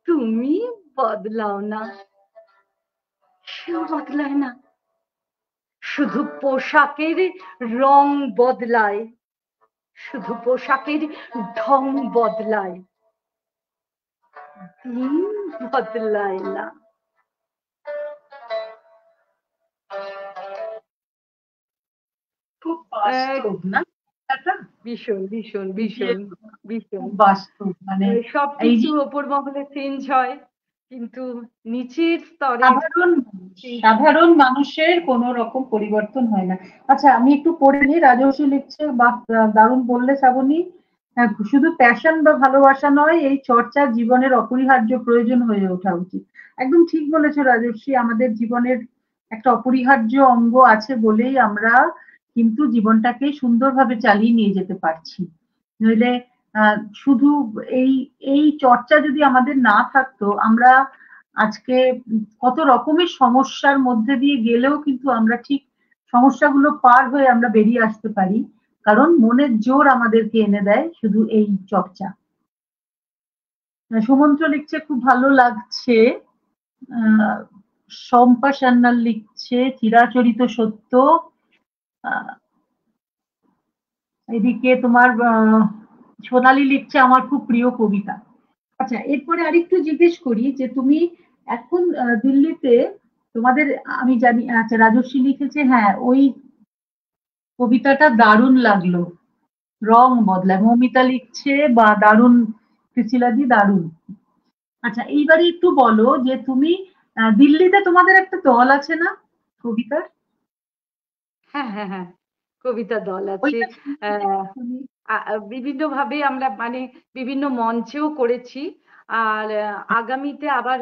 তুমি বদলাও না, সেও বদলায় না, শুধু পোশাকের রং বদলায়, শুধু পোশাকের ঢং বদলায়, দিন বদলায় না। খুব বাস্তব না? ভীষণ ভীষণ ভীষণ ভীষণ বাস্তব, মানে সবকিছু ওপর মহলে চেঞ্জ হয়, কিন্তু নিচের স্তরে সাধারণ মানুষের কোনো রকম পরিবর্তন হয় না। আচ্ছা, আমি একটু পড়ে নিই। রাজর্ষি লিখছে, বাহ দারুণ বললে শ্রাবণী। শুধু প্যাশন বা ভালোবাসা নয়, এই চর্চা জীবনের অপরিহার্য প্রয়োজন হয়ে ওঠা উচিত। একদম ঠিক বলেছো রাজর্ষি, আমাদের জীবনের একটা অপরিহার্য অঙ্গ আছে বলেই আমরা কিন্তু জীবনটাকে সুন্দরভাবে চালিয়ে নিয়ে যেতে পারছি। নইলে শুধু এই এই চর্চা যদি আমাদের না থাকতো, আমরা আজকে কত রকমের সমস্যার মধ্যে দিয়ে গেলেও কিন্তু আমরা ঠিক সমস্যাগুলো পার হয়ে আমরা বেরিয়ে আসতে পারি, কারণ মনের জোর আমাদেরকে এনে দেয় শুধু এই চর্চা। সুমন্ত্র লিখছে, খুব ভালো লাগছে। শম্পা সান্যাল লিখছে, চিরাচরিত সত্য। এদিকে তোমার সোনালী লিখছে, আমার খুব প্রিয় কবিতা। আচ্ছা, এরপরে আরেকটু জিজ্ঞেস করি যে তুমি এখন দিল্লিতে তোমাদের, আমি জানি, আচ্ছা রাজর্ষি লিখেছে, হ্যাঁ ওই কবিতাটা দারুণ লাগলো, রং বদলায়। মৌমিতা লিখছে, বা দারুণ কৃষিলাদি, দারুণ। আচ্ছা, এইবারে একটু বলো যে তুমি দিল্লিতে তোমাদের একটা দল আছে না কবিতার? হ্যাঁ হ্যাঁ হ্যাঁ, কবিতা দল আছে। বিভিন্ন ভাবে আমরা মানে বিভিন্ন মঞ্চেও করেছি। আর আগামীতে আবার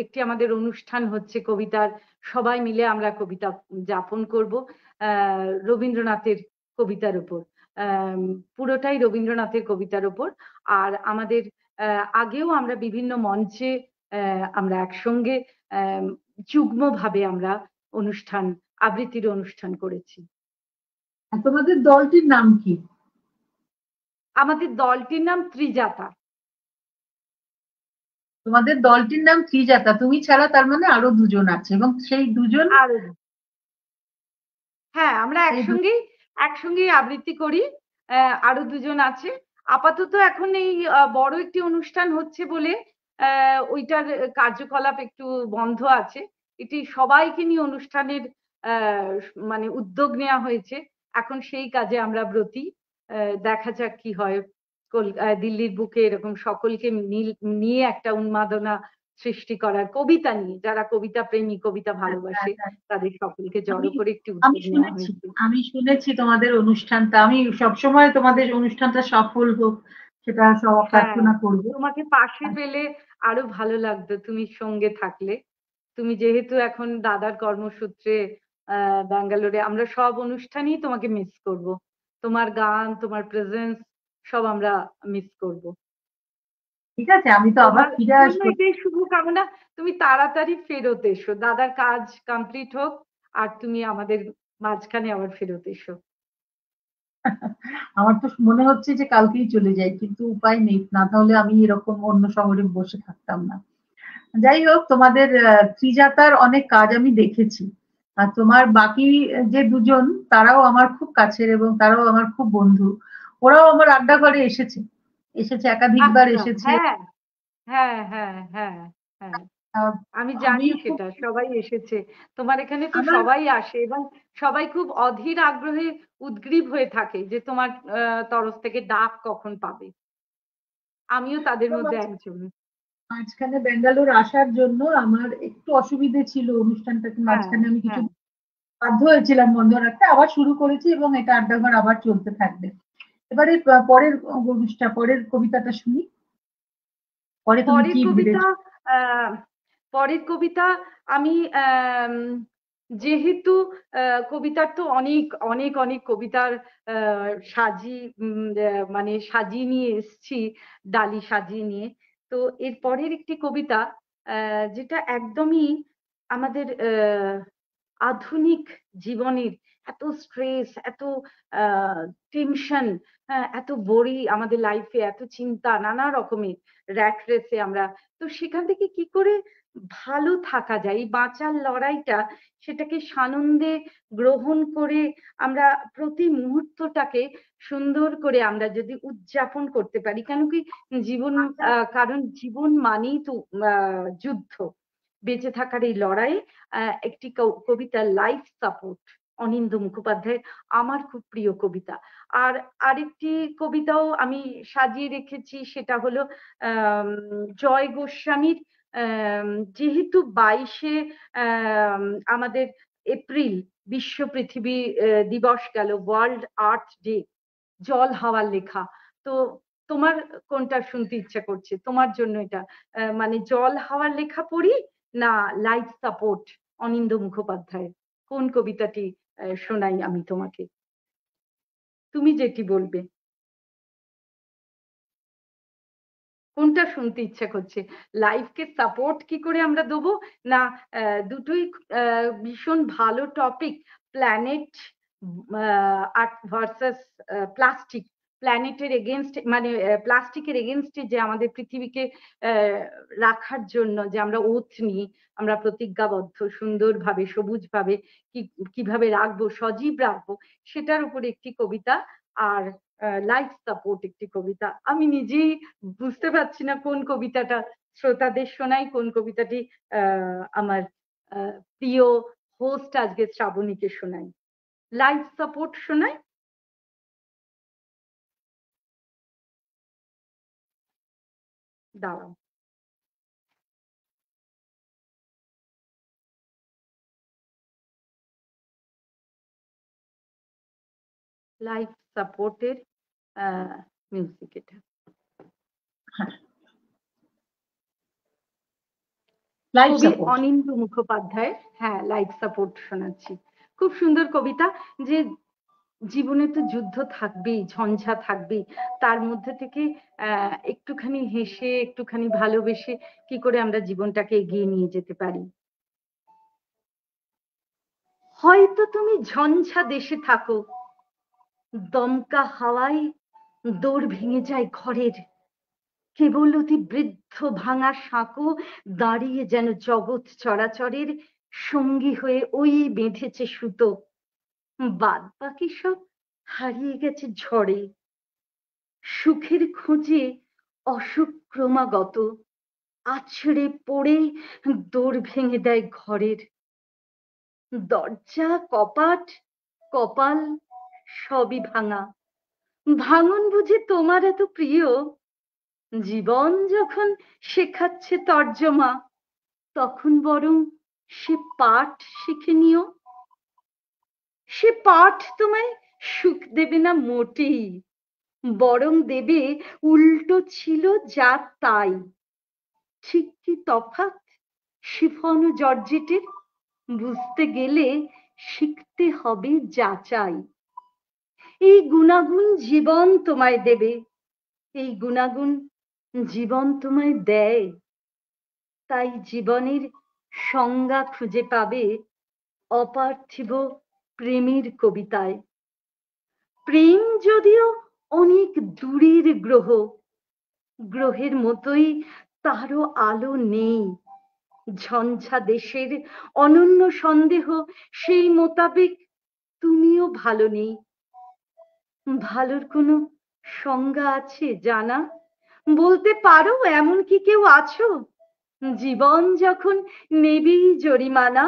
একটি আমাদের অনুষ্ঠান হচ্ছে কবিতার, সবাই মিলে আমরা কবিতা যাপন করব রবীন্দ্রনাথের কবিতার উপর, পুরোটাই রবীন্দ্রনাথের কবিতার উপর। আর আমাদের আগেও আমরা বিভিন্ন মঞ্চে আমরা একসঙ্গে যুগ্মভাবে আমরা অনুষ্ঠান, আবৃত্তির অনুষ্ঠান করেছি। তোমাদের দলটির নাম কি? আমাদের দলটির নাম ত্রিজাতা। তোমাদের দলটির নাম ত্রিজাতা, তুমি ছাড়া তার মানে আরো দুজন আছে, এবং সেই দুজন, আর হ্যাঁ, আমরা সেই দু- একসঙ্গেই আবৃত্তি করি। আরো দুজন আছে। আপাতত এখন এই বড় একটি অনুষ্ঠান হচ্ছে বলে ওইটার কার্যকলাপ একটু বন্ধ আছে। এটি সবাইকে নিয়ে অনুষ্ঠানের মানে উদ্যোগ নেওয়া হয়েছে। এখন সেই কাজে আমরা ব্রতী। দেখা যাক কি হয়। দিল্লির বুকে এরকম সকলকে নিয়ে একটা উন্মাদনা সৃষ্টি করার, কবিতা নিয়ে, যারা কবিতা প্রেমী, কবিতা ভালোবাসে, তাদের সকলকে আমি জড়ো করে একটি আমি উদ্যোগ নেওয়া শুনেছি, হয়েছে। তোমাদের অনুষ্ঠানটা, আমি সবসময় তোমাদের অনুষ্ঠানটা সফল হোক সেটা সব হ্যাঁ, প্রার্থনা করবো। তোমাকে পাশে পেলে আরো ভালো লাগতো, তুমি সঙ্গে থাকলে। তুমি যেহেতু এখন দাদার কর্মসূত্রে ব্যাঙ্গালোরে, আমরা সব অনুষ্ঠানেই তোমাকে মিস করব। তোমার গান, তোমার প্রেজেন্স সব আমরা মিস করব। ঠিক আছে, আমি তো আবার তোমার ফিরে জন্য আসবো। এটাই শুভকামনা। তুমি তাড়াতাড়ি ফেরত এসো, দাদার কাজ কমপ্লিট হোক, আর তুমি আমাদের মাঝখানে আবার ফেরত এসো। আমার তো মনে হচ্ছে যে কালকেই চলে যাই, কিন্তু উপায় নেই, না তাহলে আমি এরকম অন্য শহরে বসে থাকতাম না। যাই হোক, তোমাদের ত্রিজাতার অনেক কাজ আমি দেখেছি। আর তোমার বাকি যে দুজন, তারাও আমার খুব কাছের এবং তারাও আমার খুব বন্ধু। ওরাও আমার আড্ডা ঘরে এসেছে, একাধিকবার আচ্ছা, এসেছে। হ্যাঁ, হ্যাঁ, হ্যাঁ, হ্যাঁ, হ্যাঁ, আহ, আমি আমি জানি খুব, সেটা, সবাই এসেছে। তোমার এখানে তো আমার সবাই আসে, এবং সবাই খুব অধীর আগ্রহে উদগ্রীব হয়ে থাকে যে তোমার তরফ থেকে ডাক কখন পাবে। আমিও তাদের মধ্যে একজন। মাঝখানে ব্যাঙ্গালোর আসার জন্য আমার একটু অসুবিধে ছিল, অনুষ্ঠানটাকে হ্যাঁ, মাঝখানে আমি কিছু হ্যাঁ। বাধ্য হয়েছিলাম বন্ধ রাখতে, আবার শুরু করেছি এবং এটা আড্ডাঘর আবার চলতে থাকবে। এবারে পরের কবিতাটা শুনি। পরে তুমি পরের কি কবিতা, ভেবেছো? আহ পরের কবিতা আমি যেহেতু কবিতার তো অনেক অনেক অনেক কবিতার মানে সাজিয়ে নিয়ে এসছি, ডালি সাজিয়ে নিয়ে। তো এর পরের একটি কবিতা যেটা একদমই আমাদের আধুনিক জীবনের এত স্ট্রেস, এত টেনশন, হ্যাঁ, এত বড়ি আমাদের লাইফে, এত চিন্তা, নানা রকমের র্যাট রেসে আমরা, তো সেখান থেকে কি করে ভালো থাকা যায়, এই বাঁচার লড়াইটা, সেটাকে সানন্দে গ্রহণ করে আমরা প্রতি মুহূর্তটাকে সুন্দর করে আমরা যদি উদযাপন করতে পারি, কেন কি জীবন, কারণ জীবন মানেই তো যুদ্ধ, বেঁচে থাকার এই লড়াই। একটি কবিতা, লাইফ সাপোর্ট, অনিন্দ্য মুখোপাধ্যায়ের, আমার খুব প্রিয় কবিতা। আর আরেকটি কবিতাও আমি সাজিয়ে রেখেছি, সেটা হলো জয় গোস্বামীর, যেহেতু 22শে আমাদের এপ্রিল বিশ্ব পৃথিবী দিবস গেল, ওয়ার্ল্ড আর্থ ডে, জল হাওয়ার লেখা। তো তোমার কোনটা শুনতে ইচ্ছা করছে, তোমার জন্য এটা মানে জল হাওয়ার লেখা পড়ি, না লাইফ সাপোর্ট অনিন্দ্য মুখোপাধ্যায়ের, কোন কবিতাটি শোনাই আমি তোমাকে, তুমি যেটি বলবে, কোনটা শুনতে ইচ্ছা করছে? লাইফকে সাপোর্ট কি করে আমরা দেবো, না দুটোই ভীষণ ভালো টপিক, প্ল্যানেট আর্থ ভার্সাস প্লাস্টিক, প্ল্যানেটের এগেনস্ট, মানে প্লাস্টিকের এগেনস্টে যে আমাদের পৃথিবীকে রাখার জন্য যে আমরা ওথ নিই, আমরা প্রতিজ্ঞাবদ্ধ সুন্দরভাবে সবুজভাবে কিভাবে রাখবো, সজীব রাখবো, সেটার উপরে একটি কবিতা। আর লাইফ সাপোর্ট একটি কবিতা। আমি নিজেই বুঝতে পারছি না কোন কবিতাটা শ্রোতাদের শোনাই, কোন কবিতাটি আমার প্রিয় হোস্ট আজকে শ্রাবণীকে শোনাই। লাইফ সাপোর্ট শোনাই, দাঁড়াও। লাইফ সাপোর্টের মিউজিক এটা। লাইফ কবি সাপোর্ট। অনিন্দ্য মুখোপাধ্যায়, হ্যাঁ, লাইফ সাপোর্ট শোনাচ্ছি। খুব সুন্দর কবিতা, যে জীবনে তো যুদ্ধ থাকবেই, ঝঞ্ঝা থাকবেই, তার মধ্যে থেকে একটুখানি হেসে, একটুখানি ভালোবেসে কি করে আমরা জীবনটাকে এগিয়ে নিয়ে যেতে পারি। হয়তো তুমি ঝঞ্ঝা দেশে থাকো, দমকা হাওয়ায় দৌড় ভেঙে যায় ঘরের, কেবল অতি বৃদ্ধ ভাঙা সাঁকো দাঁড়িয়ে যেন জগৎ চরাচরের সঙ্গী হয়ে ওই বেঁধেছে সুতো। বাদ বাকি সব হারিয়ে গেছে ঝড়ে। সুখের খোঁজে অসুখ ক্রমাগত আছড়ে পড়ে দোর ভেঙে দেয় ঘরের। দরজা কপাট কপাল সবই ভাঙা। ভাঙন বুঝি তোমার এত প্রিয়? জীবন যখন শেখাচ্ছে তর্জমা, তখন বরং সে পাঠ শিখে নিও। সে পাঠ তোমায় সুখ দেবে না মোটেই, বরং দেবে উল্টো ছিল যা তাই। ঠিক কি তফাৎ শিফন ও জর্জেটের? বুঝতে গেলে শিখতে হবে যাচাই। এই গুণাগুণ জীবন তোমায় দেবে, এই গুণাগুণ জীবন তোমায় দেয়। তাই জীবনের সংজ্ঞা খুঁজে পাবে অপার্থিব প্রেমের কবিতায়। প্রেম যদিও অনেক দূরের গ্রহ, গ্রহের মতোই তারও আলো নেই। ঝঞ্ঝা দেশের অনন্য সন্দেহ সেই মোতাবেক তুমিও ভালো নেই। ভালোর কোনো সংজ্ঞা আছে জানা? বলতে পারো এমন কি কেউ আছো? জীবন যখন নেবেই জরিমানা,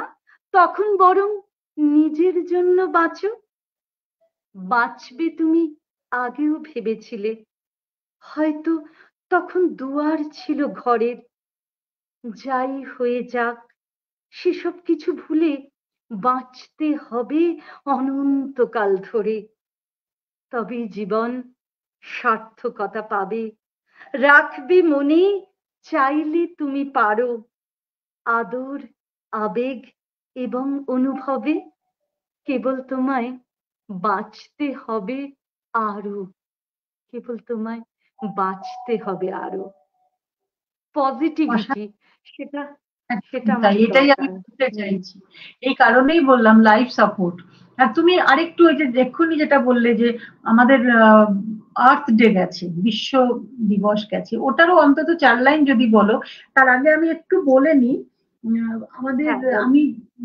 তখন বরং নিজের জন্য বাঁচো। বাঁচবে তুমি আগেও ভেবেছিলে, হয়তো তখন দুয়ার ছিল ঘরের। যাই হয়ে যাক সেসব কিছু ভুলে বাঁচতে হবে অনন্তকাল ধরে। তবে জীবন সার্থকতা পাবে। রাখবে মনে, চাইলে তুমি পারো, আদর আবেগ এবং অনুভবে। কেবল তোমায় বাঁচতে হবে আরো, কেবল তোমায় বাঁচতে হবে আরো। পজিটিভিটি, সেটা সেটা একদম আমার তাই, এটাই আমি দরকার। বলতে চাইছি। এই কারণেই বললাম লাইফ সাপোর্ট। আর তুমি আরেকটু ওই যে এক্ষুনি যেটা বললে যে আমাদের আর্থ ডে গেছে, বিশ্ব দিবস গেছে, ওটারও অন্তত 4 লাইন যদি বলো। তার আগে আমি একটু বলে নিই, আমাদের হ্যাঁ বল। আমি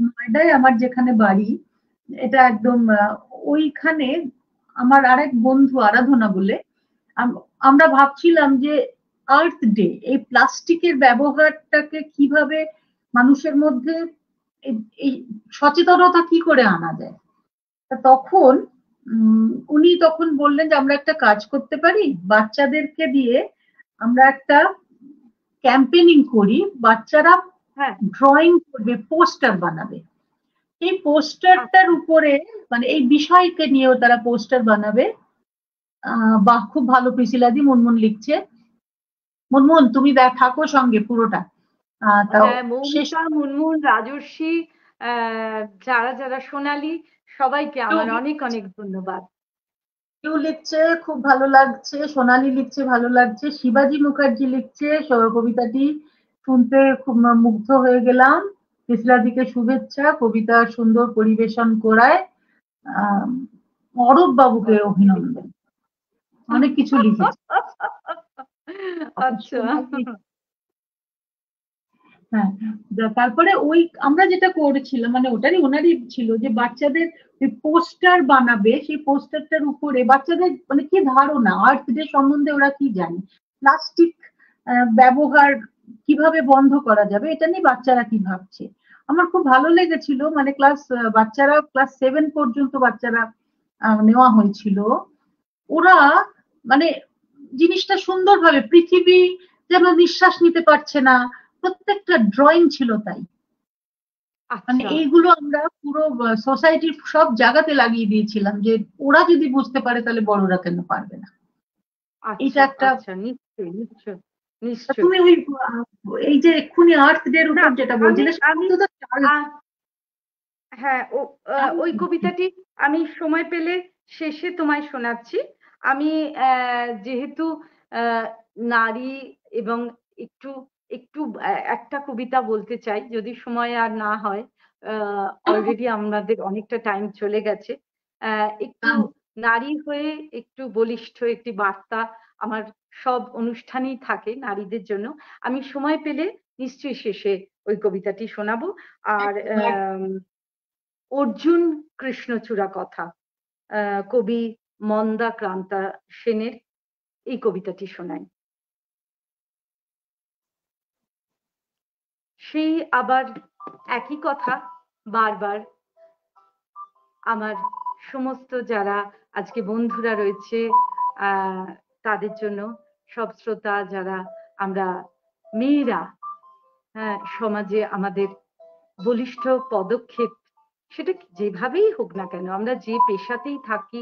নয়ডায় আমার যেখানে বাড়ি, এটা একদম ওইখানে আমার আরেক বন্ধু আরাধনা বলে, আমরা ভাবছিলাম যে আর্থ ডে, এই প্লাস্টিকের ব্যবহারটাকে কিভাবে মানুষের মধ্যে এই সচেতনতা কি করে আনা যায়। তা তখন উনি তখন বললেন যে আমরা একটা কাজ করতে পারি, বাচ্চাদেরকে দিয়ে আমরা একটা ক্যাম্পেনিং করি, বাচ্চারা হ্যাঁ। ড্রয়িং করবে, পোস্টার বানাবে। এই পোস্টারটার আচ্ছা। উপরে মানে এই বিষয়কে নিয়েও তারা পোস্টার বানাবে। বাহ, খুব ভালো পিসিলাদি, মুনমুন লিখছে। মুনমুন তুমি থাকো সঙ্গে পুরোটা। তাও হ্যাঁ, শেষ মৌমিতা, মুনমুন, রাজর্ষি, যারা যারা, সোনালী, সবাইকে আমার অনেক অনেক ধন্যবাদ। কেউ লিখছে খুব ভালো লাগছে, সোনালী লিখছে ভালো লাগছে, শিবাজি মুখার্জি লিখছে কবিতাটি শুনতে খুব মুগ্ধ হয়ে গেলাম, পিছলাদিকে শুভেচ্ছা, কবিতা সুন্দর পরিবেশন করায়, আহ অরূপ বাবুকে অভিনন্দন, অনেক কিছু লিখেছে। আচ্ছা। সোনালী, হ্যাঁ, তারপরে ওই আমরা যেটা করেছিলাম মানে ওটারই ওনারই ছিল যে বাচ্চাদের ওই পোস্টার বানাবে, সেই পোস্টারটার উপরে বাচ্চাদের মানে কি ধারণা আর্থ ডে সম্বন্ধে, ওরা কি জানে, প্লাস্টিক ব্যবহার কিভাবে বন্ধ করা যাবে, এটা নিয়ে বাচ্চারা কি ভাবছে। আমার খুব ভালো লেগেছিল, মানে বাচ্চারা ক্লাস 7 পর্যন্ত বাচ্চারা নেওয়া হয়েছিল। ওরা মানে জিনিসটা সুন্দরভাবে, পৃথিবী যেন নিঃশ্বাস নিতে পারছে না, প্রত্যেকটা ড্রয়িং ছিল তাই। মানে আচ্ছা এইগুলো আমরা পুরো সোসাইটির সব জায়গাতে লাগিয়ে দিয়েছিলাম যে ওরা যদি বুঝতে পারে তাহলে বড়রা কেন পারবে না। এইটা আচ্ছা একটা। আচ্ছা, নিশ্চয়ই নিশ্চয়ই নিশ্চয়ই। তুমি ওই এই যে এক্ষুনি আর্থ ডে এর না, উপর যেটা আমি বলছিলে সেটা আমি অন্তত আহ, হ্যাঁ, ওই কবিতাটি আমি সময় পেলে শেষে তোমায় শোনাচ্ছি। আমি যেহেতু আহ, নারী এবং একটু একটু একটা কবিতা বলতে চাই, যদি সময় আর না হয়। অলরেডি আমাদের অনেকটা টাইম চলে গেছে। একটু নারী হয়ে একটু বলিষ্ঠ একটি বার্তা আমার সব অনুষ্ঠানই থাকে নারীদের জন্য। আমি সময় পেলে নিশ্চয়ই শেষে ওই কবিতাটি শোনাবো। আর অর্জুন কৃষ্ণচূড়া কথা, কবি মন্দাক্রান্তা সেনের এই কবিতাটি শোনাই। সেই আবার একই কথা বারবার আমার সমস্ত যারা আজকে বন্ধুরা রয়েছে তাদের জন্য, সব শ্রোতা যারা আমরা মেয়েরা, হ্যাঁ, সমাজে আমাদের বলিষ্ঠ পদক্ষেপ, সেটা যেভাবেই হোক না কেন, আমরা যে পেশাতেই থাকি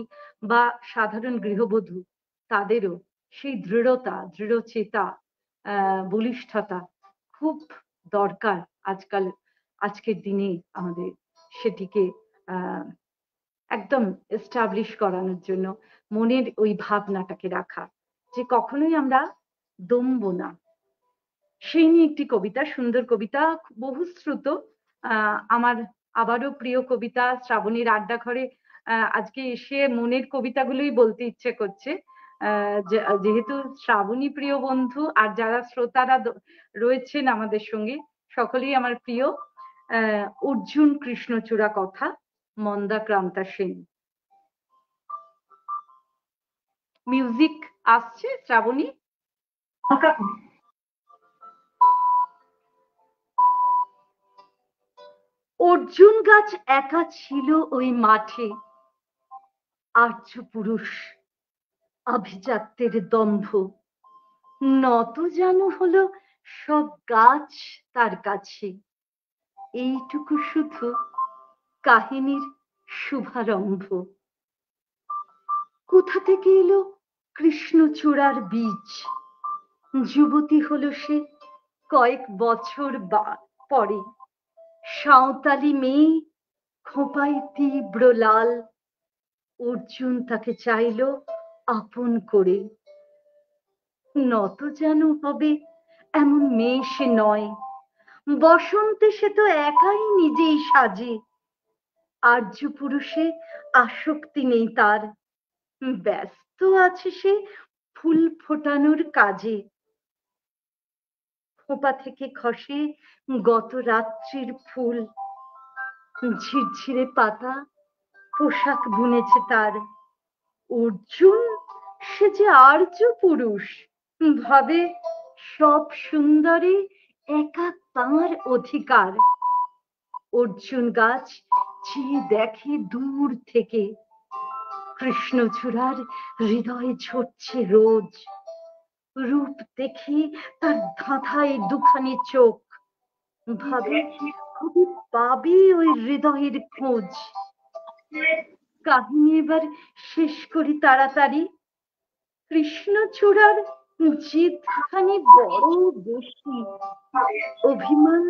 বা সাধারণ গৃহবধূ, তাদেরও সেই দৃঢ়তা, দৃঢ়চেতা, বলিষ্ঠতা খুব দরকার আজকের দিনে আমাদের সেটিকে একদম এস্টাবলিশ করানোর জন্য মনের ওই ভাবনাটাকে রাখা, যে কখনোই আমরা দমবো না। সেই নিয়ে একটি কবিতা, সুন্দর কবিতা, বহুশ্রুত, আমার আবারও প্রিয় কবিতা। শ্রাবণীর আড্ডা ঘরে আজকে এসে মনের কবিতাগুলোই বলতে ইচ্ছে করছে, যেহেতু শ্রাবণী প্রিয় বন্ধু, আর যারা শ্রোতারা রয়েছেন আমাদের সঙ্গে সকলেই আমার প্রিয়। অর্জুন কৃষ্ণচূড়া কথা, মন্দাক্রান্তা সেন। মিউজিক আসছে শ্রাবণী? অর্জুন গাছ একা ছিল ওই মাঠে, আর্য পুরুষ আভিজাত্যের দম্ভ, নত জানু হলো সব গাছ তার কাছে। এইটুকু শুধু কাহিনীর শুভারম্ভ। কোথা থেকে এলো কৃষ্ণচূড়ার বীজ? যুবতী হলো সে কয়েক বছর পরে, সাঁওতালি মেয়ে, খোঁপায় তীব্র লাল। অর্জুন তাকে চাইল আপন করে। নত জানু হবে এমন মেয়ে সে নয়, বসন্তে সে তো একাই নিজেই সাজে। আর্য পুরুষে আসক্তি নেই তার, ব্যস্ত আছে সে ফুল ফোটানোর কাজে। খোঁপা থেকে খসে গত রাত্রির ফুল, ঝিরঝিরে পাতা পোশাক বুনেছে তার। অর্জুন সে যে আর্য পুরুষ, ভাবে সব সুন্দরী একা তাঁর অধিকার। অর্জুন গাছ চেয়ে দেখে দূর থেকে, কৃষ্ণচূড়ার হৃদয়ে ঝরছে রোজ। রূপ দেখে তার ধাঁধায় দুখানি চোখ, ভাবে কবি পাবে ওই হৃদয়ের খোঁজ। কাহিনী এবার শেষ করি তাড়াতাড়ি। কৃষ্ণচূড়ার জিদখানি বড় বেশি, অভিমান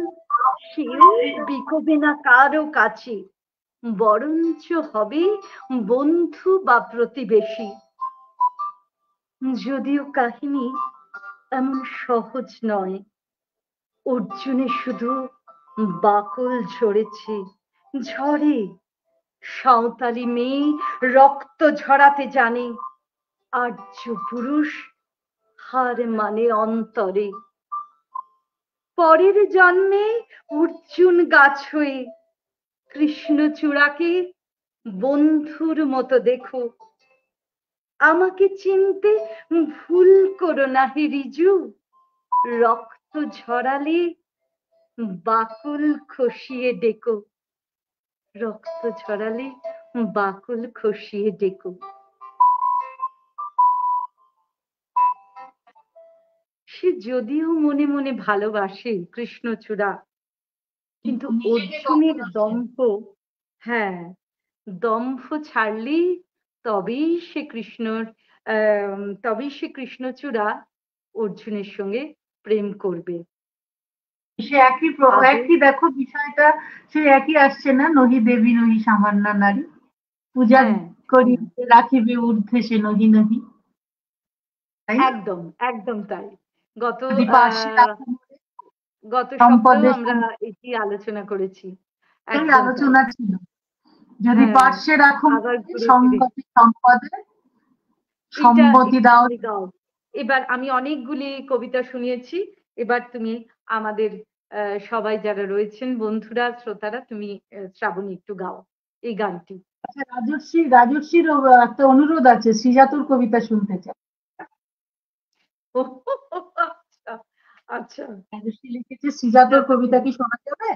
সেও বিকবে না কারো কাছে, বরঞ্চ হবে বন্ধু বা প্রতিবেশী। যদিও কাহিনী এমন সহজ নয়, অর্জুনে শুধু বাকল ঝরেছে, ঝরে। সাঁওতালি মেয়ে রক্ত ঝরাতে জানে, আর্য পুরুষ হার মানে অন্তরে। পরের জন্মে অর্জুন গাছ হয়ে কৃষ্ণচূড়াকে বন্ধুর মতো দেখো। আমাকে চিনতে ভুল করো না হে রিজু, রক্ত ঝরালে বাকল খসিয়ে ডেকো। রক্ত ঝরালে বাকল খসিয়ে ডেকো। সে যদিও মনে মনে ভালোবাসে কৃষ্ণচূড়া, কিন্তু অর্জুনের দম্ভ, হ্যাঁ, দম্ভ ছাড়লেই তবেই সে কৃষ্ণচূড়া অর্জুনের সঙ্গে প্রেম করবে। সে একই দেখো বিষয়টা, সে একই আসছে না, নহি দেবী নহি সামান্য নারী, পূজা করি রাখিবে ঊর্ধ্বে সে নহি নহি। একদম একদম তাই। গত সম্পদে সপ্তাহে আমরা এটি আলোচনা করেছি। আলোচনা ছিল, যদি পার্শ্বে রাখো সঙ্গতি সম্পদে সম্মতি দাও। এবার আমি অনেকগুলি কবিতা শুনিয়েছি, এবার তুমি আমাদের সবাই যারা রয়েছেন বন্ধুরা শ্রোতারা, তুমি শ্রাবণী একটু গাও এই গানটি। আচ্ছা, রাজশ্রীর একটা অনুরোধ আছে, শ্রীজাতুর কবিতা শুনতে চাই। আচ্ছা আচ্ছা, রাজশ্রী লিখেছে শ্রীজাতুর কবিতা, কি শোনা যাবে?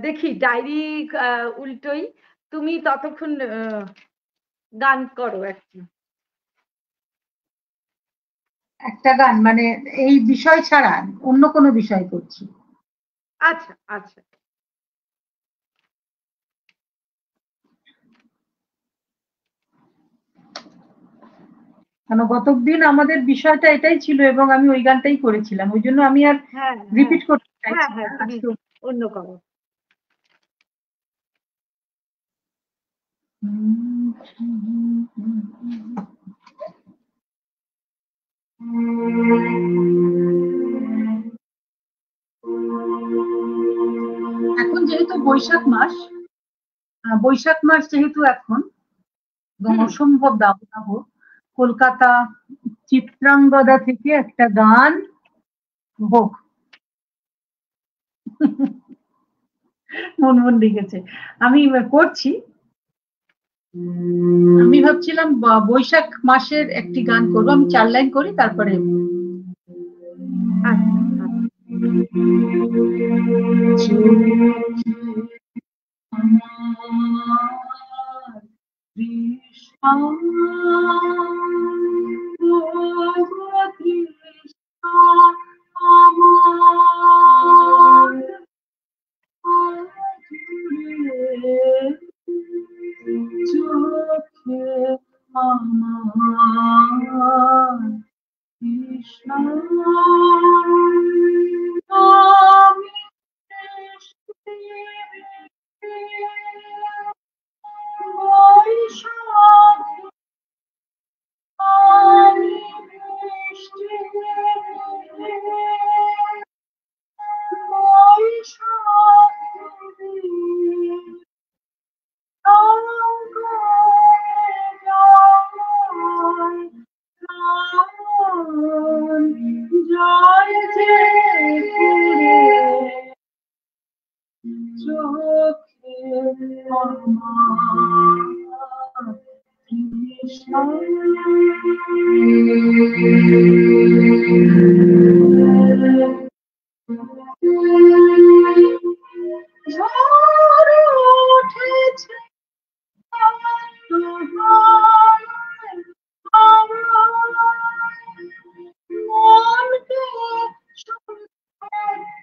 দেখি ডায়েরি উল্টোই, তুমি ততক্ষণ গান করো একটা গান, মানে এই বিষয় ছাড়া অন্য কোনো বিষয় করছি। আচ্ছা আচ্ছা। কেন গতদিন আমাদের বিষয়টা এটাই ছিল এবং আমি ওই গানটাই করেছিলাম, ওই জন্য আমি আর হ্যাঁ রিপিট করতে হ্যাঁ চাইছি হ্যাঁ, না তুমি আজকে। অন্য করো। এখন যেহেতু বৈশাখ মাস যেহেতু এখন, এবং অসম্ভব দাবদাহ, কলকাতা চিত্রাঙ্গদা থেকে একটা গান হোক। মনমন লিখেছে, আমি করছি। আমি ভাবছিলাম বৈশাখ মাসের একটি গান করবো, আমি 4 লাইন করি তারপরে। আচ্ছা চোখে আমার কৃষ্ণ, আমি বৈশাখ, আমি বৃষ্টি, বৈশাখ জয় যে চোখে আমার কৃষ্ণ, ঝড় উঠেছে মনকে আমার কৃষ্ণ,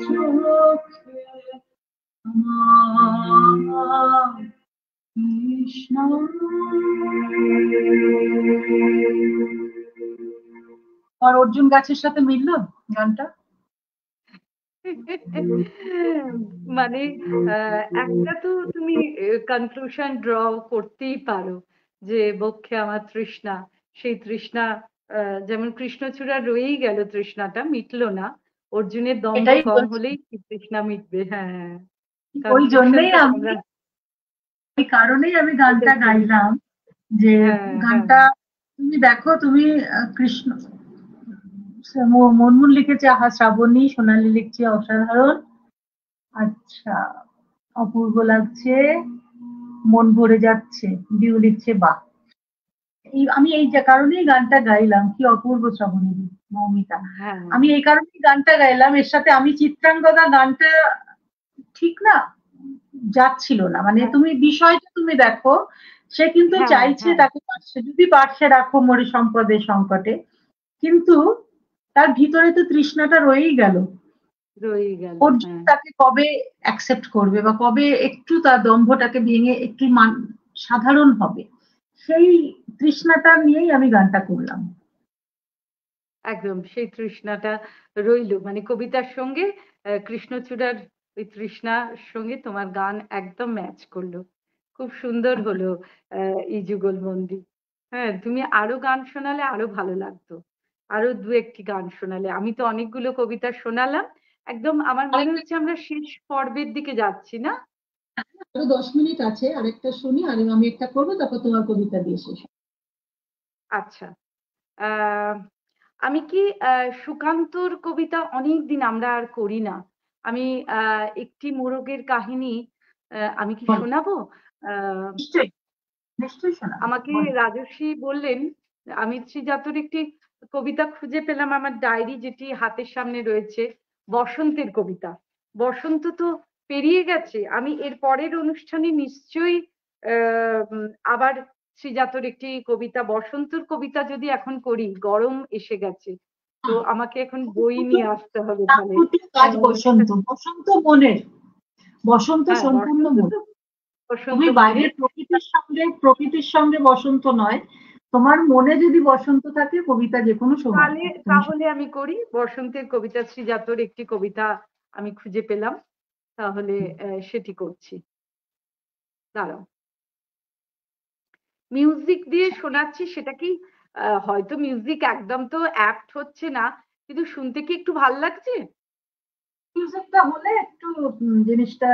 কৃষ্ণ, কৃষ্ণ। আর অর্জুন গাছের সাথে মিললো গানটা? মানে একটা তো তুমি কনক্লুশন ড্র করতেই পারো যে বক্ষে আমার তৃষ্ণা, সেই তৃষ্ণা যেমন কৃষ্ণচূড়া রয়েই গেল, তৃষ্ণাটা মিটলো না। অর্জুনের দম্ভ এটাই কম বলছি, হলেই কি তৃষ্ণা মিটবে। হ্যাঁ, ওই জন্যই কনক্লুশনটা আমি, তোমরা এই কারণেই আমি গানটা এসেছো। গাইলাম, যে হ্যাঁ হ্যাঁ গানটা তুমি দেখো, তুমি কৃষ্ণ, মনমুন লিখেছে আহা শ্রাবণী, সোনালী লিখছে অসাধারণ, আচ্ছা অপূর্ব লাগছে, মন ভরে যাচ্ছে, বিউ লিখছে বাহ। আমি এই যে কারণেই গানটা গাইলাম, কি অপূর্ব শ্রাবণী, মৌমিতা। হ্যাঁ আমি এই কারণেই গানটা গাইলাম, এর সাথে আমি চিত্রাঙ্গদা গানটা ঠিক না যাচ্ছিল না, মানে হ্যাঁ তুমি বিষয়টা তুমি দেখো, সে কিন্তু হ্যাঁ চাইছে হ্যাঁ তাকে পার্শ্বে, যদি পার্শ্বে রাখো মরি সম্পদের সংকটে, কিন্তু তার ভিতরে তো তৃষ্ণাটা রয়েই গেল। রয়ে গেল। অর্জুন হ্যাঁ, তাকে কবে অ্যাকসেপ্ট করবে, বা কবে একটু তার দম্ভটাকে ভেঙে একটু সাধারণ হবে, সেই তৃষ্ণাটা নিয়েই আমি গানটা করলাম। একদম সেই তৃষ্ণাটা রইলো, মানে কবিতার সঙ্গে কৃষ্ণচূড়ার ওই তৃষ্ণার সঙ্গে তোমার গান একদম ম্যাচ করলো। খুব সুন্দর হলো এই যুগলবন্দি। হ্যাঁ, তুমি আরো গান শোনালে আরো ভালো লাগতো, আরো দু একটি গান শোনালে। আমি তো অনেকগুলো কবিতা শোনালাম, একদম আমার মনে আরেকটা, হচ্ছে আমরা শেষ পর্বের দিকে যাচ্ছি না? আরো 10 মিনিট আছে, আরেকটা শুনি, আর আমি একটা করবো, তারপর তোমার কবিতা দিয়ে শেষ। আচ্ছা, আহ আমি কি সুকান্তর কবিতা অনেক দিন আমরা আর করি না। আমি একটি মোরগের কাহিনী আমি কি বলো, শোনাবো? আহ নিশ্চয়ই, নিশ্চয়ই শোনাবো, আমাকে বলো। রাজশ্রী বললেন, আমি শ্রীজাতর একটি কবিতা খুঁজে পেলাম আমার ডায়েরি যেটি হাতের সামনে রয়েছে, বসন্তের কবিতা। বসন্ত তো পেরিয়ে গেছে, আমি এর পরের অনুষ্ঠানে নিশ্চয়ই আবার শ্রীজাতর একটি কবিতা, বসন্তর কবিতা যদি এখন করি, গরম এসে গেছে, তো আমাকে এখন বই নিয়ে আসতে হবে তাহলে। প্রাকৃতিক কাজ বসন্ত, বসন্ত মনের, বসন্ত হ্যাঁ, সম্পূর্ণ বসন্ত মন। তো বসন্ত তুমি মনের। বাইরের প্রকৃতির সঙ্গে বসন্ত নয়, তোমার মনে যদি বসন্ত থাকে, কবিতা যে কোনো সময় তাহলে তুমি তাহলে আমি করি বসন্তের কবিতা, শ্রীজাতর একটি কবিতা আমি খুঁজে পেলাম, তাহলে সেটি করছি। দাঁড়াও, মিউজিক দিয়ে শোনাচ্ছি। সেটা কি হয়তো মিউজিক একদম তো অ্যাপ্ট হচ্ছে না, কিন্তু শুনতে কি একটু ভাল লাগছে? মিউজিকটা হলে একটু জিনিসটা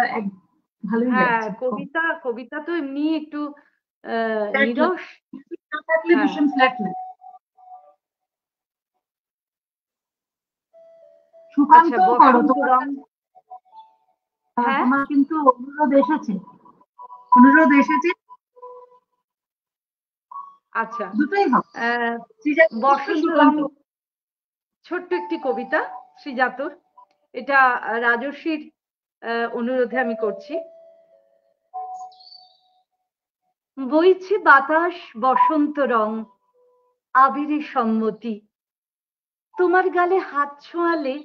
ভালোই হ্যাঁ, লাগছে। কবিতা কবিতা তো এমনি একটু ফ্ল্যাট লাগে, নিরস। মিউজিক না থাকলে হ্যাঁ, ভীষণ ফ্ল্যাট লাগে। আচ্ছা, সুকান্তও করো বসন্ত তোমার রং। কাছে, হ্যাঁ, তোমার কিন্তু অনুরোধ এসেছে, অনুরোধ এসেছে, আচ্ছা, দুটোই হবে, আহ, শ্রীজাত করবে, বসন্ত রং, সুকান্ত। ছোট্ট একটি কবিতা শ্রীজাতর। এটা রাজস্বীর অনুরোধে আমি করছি। বইছে বাতাস বসন্ত রং, আবিরে সম্মতি, তোমার গালে হাত ছোঁয়ালে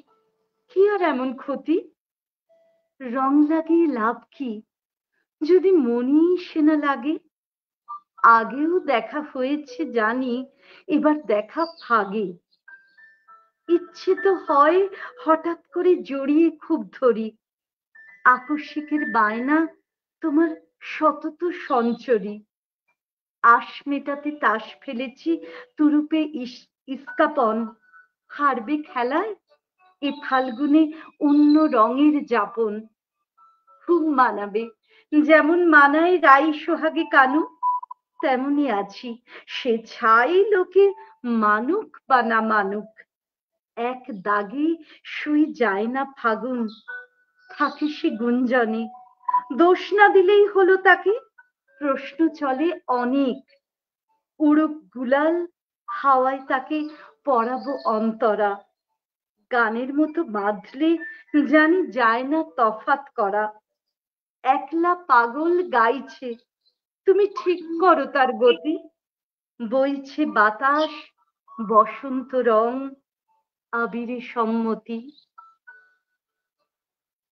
কি আর এমন ক্ষতি? রং লাগিয়ে লাভ কি, যদি মনই সে না লাগে? আগেও দেখা হয়েছে জানি, এবার দেখা ভাগে। ইচ্ছে তো হয় হঠাৎ করে জড়িয়ে খুব ধরি, আকস্মিকের বায়না তোমার সতত সঞ্চরী। আশ মেটাতে তাস ফেলেছি তুরুপে ইস্কাপন, হারবে খেলায় এ ফাল্গুনে অন্য রঙের যাপন। খুব মানাবে, যেমন মানায় রাই সোহাগে কানু, তেমনই আছি, সে ছাই লোকে মানুক বা না মানুক। এক দাগে শুই যায় না ফাগুন, থাকে সে গুঞ্জনে। দোষ না দিলেই হলো তাকে, প্রশ্ন চলে অনেক। উড়ুক গুলাল, হাওয়ায় তাকে পরাবো অন্তরা। গানের মতো বাঁধলে জানি যায় না তফাৎ করা। একলা পাগল গাইছে, তুমি ঠিক করো তার গতি। বইছে বাতাস বসন্ত রং, আবিরে সম্মতি।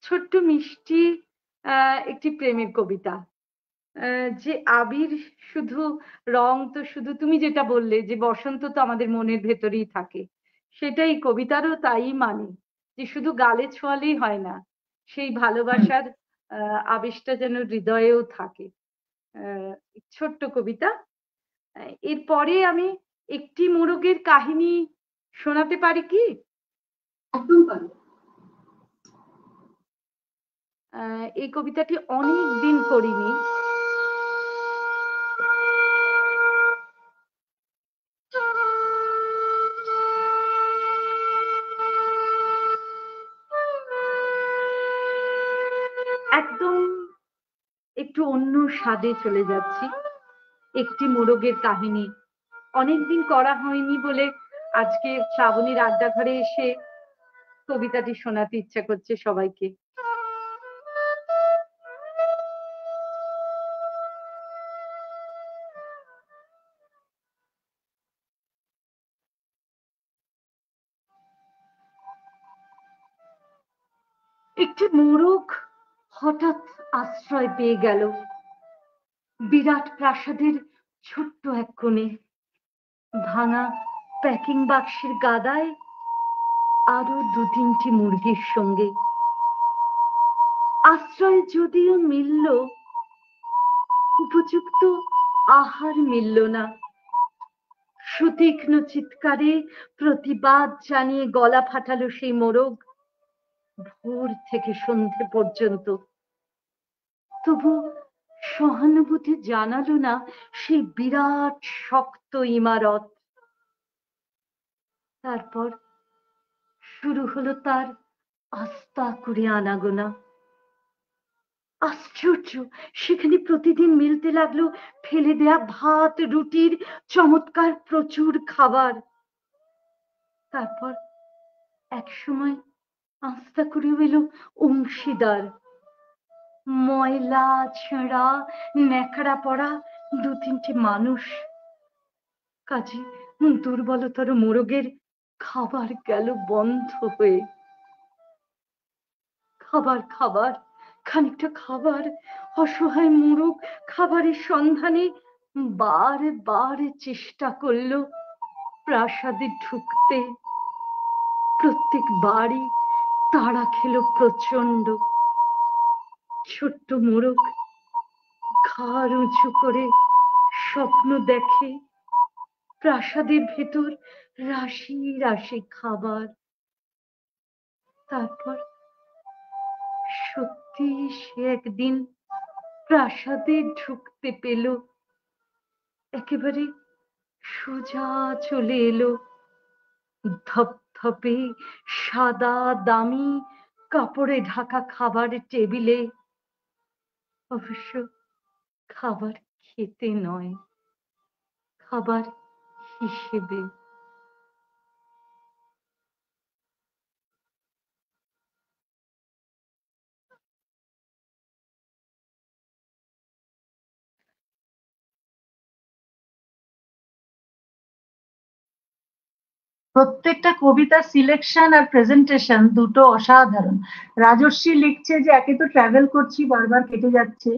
ছোট্ট মিষ্টি একটি প্রেমের কবিতা। যে আবির শুধু রং তো শুধু তুমি যেটা বললে যে বসন্ত তো আমাদের মনের ভেতরেই থাকে, সেটাই কবিতারও তাই মানে, যে শুধু গালে ছোঁয়ালেই হয় না, সেই ভালোবাসার আবেশটা যেন হৃদয়েও থাকে। ছোট্ট কবিতা। এরপরে আমি একটি মোরগের কাহিনী শোনাতে পারি কি? একদম পারো। এই কবিতাটি অনেক দিন করিনি। একদম একটু অন্য স্বাদে চলে যাচ্ছি। একটি মোরগের কাহিনী অনেকদিন করা হয়নি বলে আজকে শ্রাবণীর আড্ডা ঘরে এসে কবিতাটি শোনাতে ইচ্ছা করছে সবাইকে। একটি মোরগ হঠাৎ আশ্রয় পেয়ে গেল বিরাট প্রাসাদের ছোট্ট এক কোণে। ভাঙা প্যাকিং বাক্সের গাদায় আরো দু তিনটি মুরগির সঙ্গে। আশ্রয় যদিও মিলল, উপযুক্ত আহার মিলল না। সুতীক্ষ্ণ চিৎকারে প্রতিবাদ জানিয়ে গলা ফাটালো সেই মোরগ ভোর থেকে সন্ধে পর্যন্ত। তবু সহানুভূতি জানালো না সেই বিরাট শক্ত ইমারত। তারপর শুরু হলো তার আস্তা করে আনাগোনা। আশ্চর্য, সেখানে প্রতিদিন মিলতে লাগলো ফেলে দেয়া ভাত রুটির চমৎকার প্রচুর খাবার। তারপর এক সময় আস্তা করেও এলো অংশীদার। ময়লা ছেঁড়া ন্যাকড়া পড়া দু তিনটে মানুষ। কাজে দুর্বলতর মোরগের খাবার গেল বন্ধ হয়ে। খাবার খাবার খানিকটা খাবার। অসহায় মোরগ খাবারের সন্ধানে বারে বারে চেষ্টা করলো প্রাসাদে ঢুকতে। প্রত্যেক বাড়ি তাড়া খেলো প্রচন্ড। ছোট্ট মোরগ ঘাড় উঁচু করে স্বপ্ন দেখে প্রাসাদের ভেতর রাশি রাশি খাবার। তারপর সত্যি সে একদিন প্রাসাদে ঢুকতে পেল। একেবারে সোজা চলে এলো ধপধপে সাদা দামি কাপড়ে ঢাকা খাবার টেবিলে। অবশ্য খাবার খেতে নয়, খাবার হিসেবে। প্রত্যেকটা কবিতার সিলেকশন আর প্রেজেন্টেশন দুটো অসাধারণ। রাজস্বী লিখছে যে একে তো ট্রাভেল করছি, বারবার কেটে যাচ্ছে,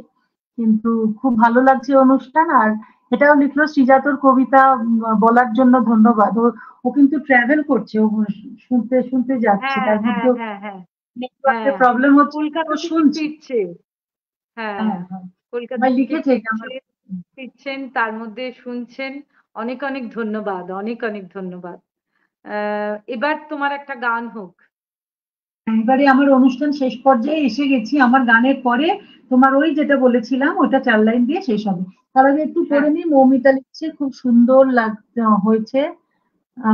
কিন্তু খুব ভালো লাগছে অনুষ্ঠান। আর এটাও লিখলো শ্রীজাতর কবিতা বলার জন্য ধন্যবাদ। ও কিন্তু ট্রাভেল করছে, ও শুনতে শুনতে যাচ্ছে, হ্যাঁ তার হ্যাঁ মধ্যে হ্যাঁ হ্যাঁ নেটওয়ার্কের হ্যাঁ, প্রবলেম হচ্ছে, কলকাতা ও থেকে শুনছে। ফিরছে। হ্যাঁ, হ্যাঁ হ্যাঁ, কলকাতা সবাই থেকে লিখেছে যে আমার ফিরছেন, তার মধ্যে শুনছেন। অনেক অনেক ধন্যবাদ, অনেক অনেক ধন্যবাদ। এবার তোমার একটা গান হোক। এবারে আমার অনুষ্ঠান শেষ পর্যায়ে এসে গেছি। আমার গানের পরে তোমার ওই যেটা বলেছিলাম ওটা 4 লাইন দিয়ে শেষ হবে। তার আগে একটু হ্যাঁ, পড়ে নিই। মৌমিতা লিখছে খুব সুন্দর হয়েছে,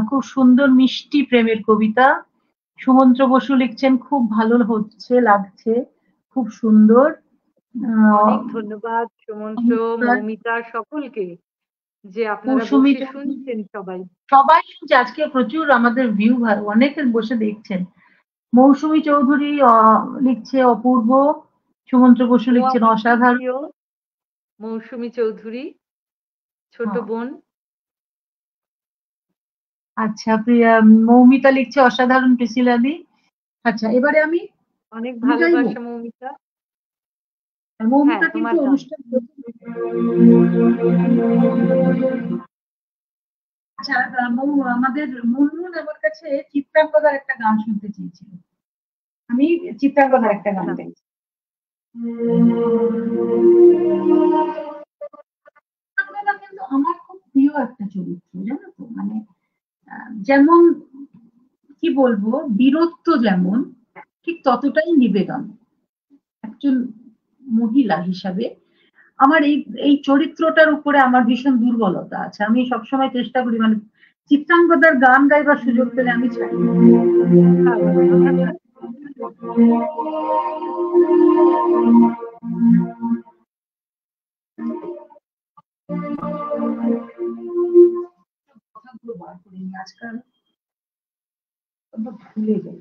খুব সুন্দর মিষ্টি প্রেমের কবিতা। সুমন্ত্র বসু লিখছেন খুব ভালো হচ্ছে, লাগছে, খুব সুন্দর। আহ, অনেক ধন্যবাদ সুমন্ত্র, চমৎকার। মৌমিতা, সকলকে যে আপনারা মৌসুমী বসে চৌধুরী, শুনছেন সবাই। সবাই শুনছে আজকে, প্রচুর আমাদের ভিউ, অনেকে বসে দেখছেন। মৌসুমী চৌধুরী লিখছে অপূর্ব। সুমন্ত্র বসু ও লিখছেন আমার খুব অসাধারণ। প্রিয় মৌসুমী চৌধুরী, ছোট হ্যাঁ, বোন। আচ্ছা, প্রিয়া মৌমিতা লিখছে অসাধারণ, প্রিসিলাদি। আচ্ছা, এবারে আমি অনেক আমি গাইবো। ভালোবাসা মৌমিতা। মৌমিতা তোমার কিন্তু গান। অনুষ্ঠান আচ্ছা, আমাদের মুনমুন আমার কাছে চিত্রাঙ্গদার একটা গান শুনতে চেয়েছিল। আমি চিত্রাঙ্গদার একটা গান গাইছি। চিত্রাঙ্গদা কিন্তু আমার খুব প্রিয় একটা চরিত্র, জানো তো, মানে যেমন কি বলবো, বীরত্ব যেমন, ঠিক ততটাই নিবেদন। একজন মহিলা হিসাবে আমার এই চরিত্রটার উপরে আমার ভীষণ দুর্বলতা আছে। আমি সবসময় চেষ্টা করি, মানে চিত্রাঙ্গদার গান গাইবার সুযোগ পেলে আমি চাই। কথাগুলো বার করিনি আজকাল, ভুলে যাই।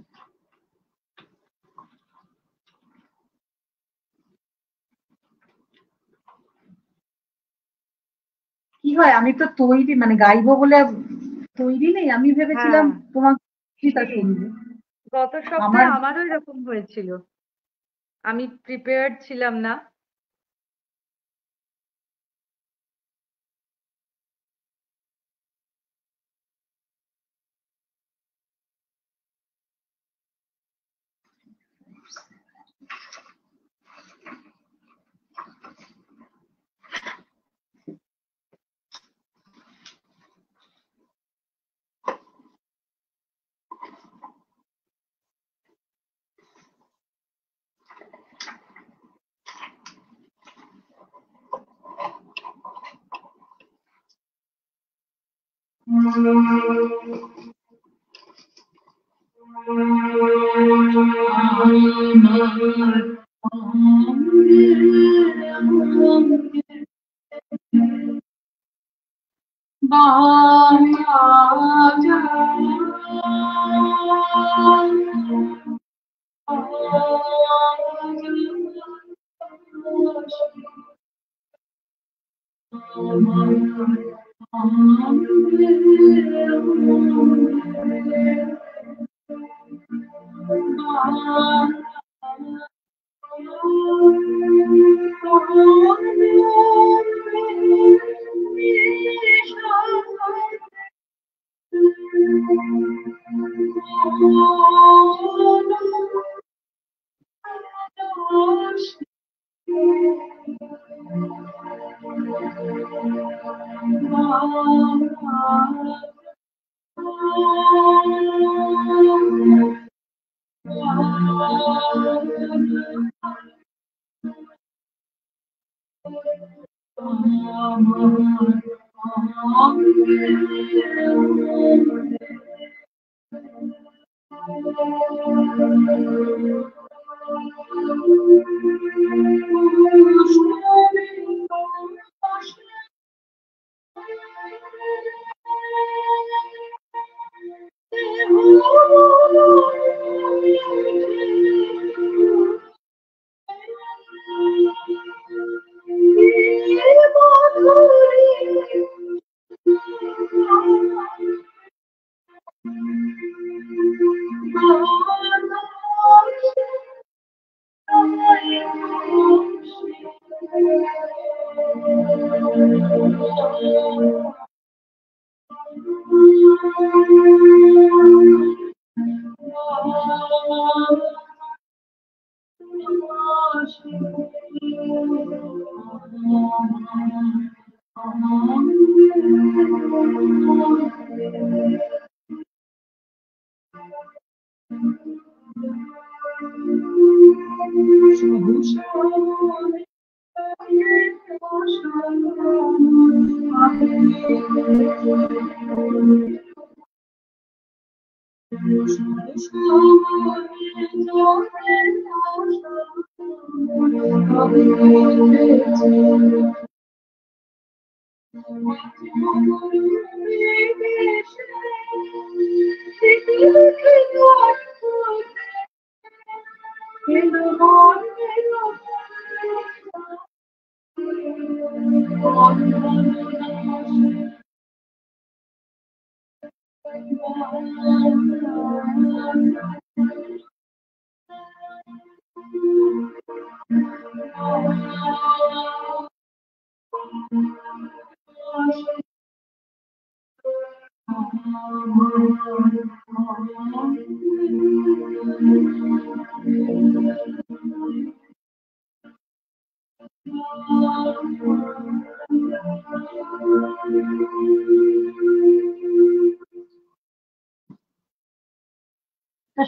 কি হয়, আমি তো তৈরি, মানে গাইবো বলে তৈরি নেই। আমি ভেবেছিলাম তোমাকে শুনবো। গত সপ্তাহে আমারও এরকম হয়েছিল, আমি প্রিপেয়ার্ড ছিলাম না।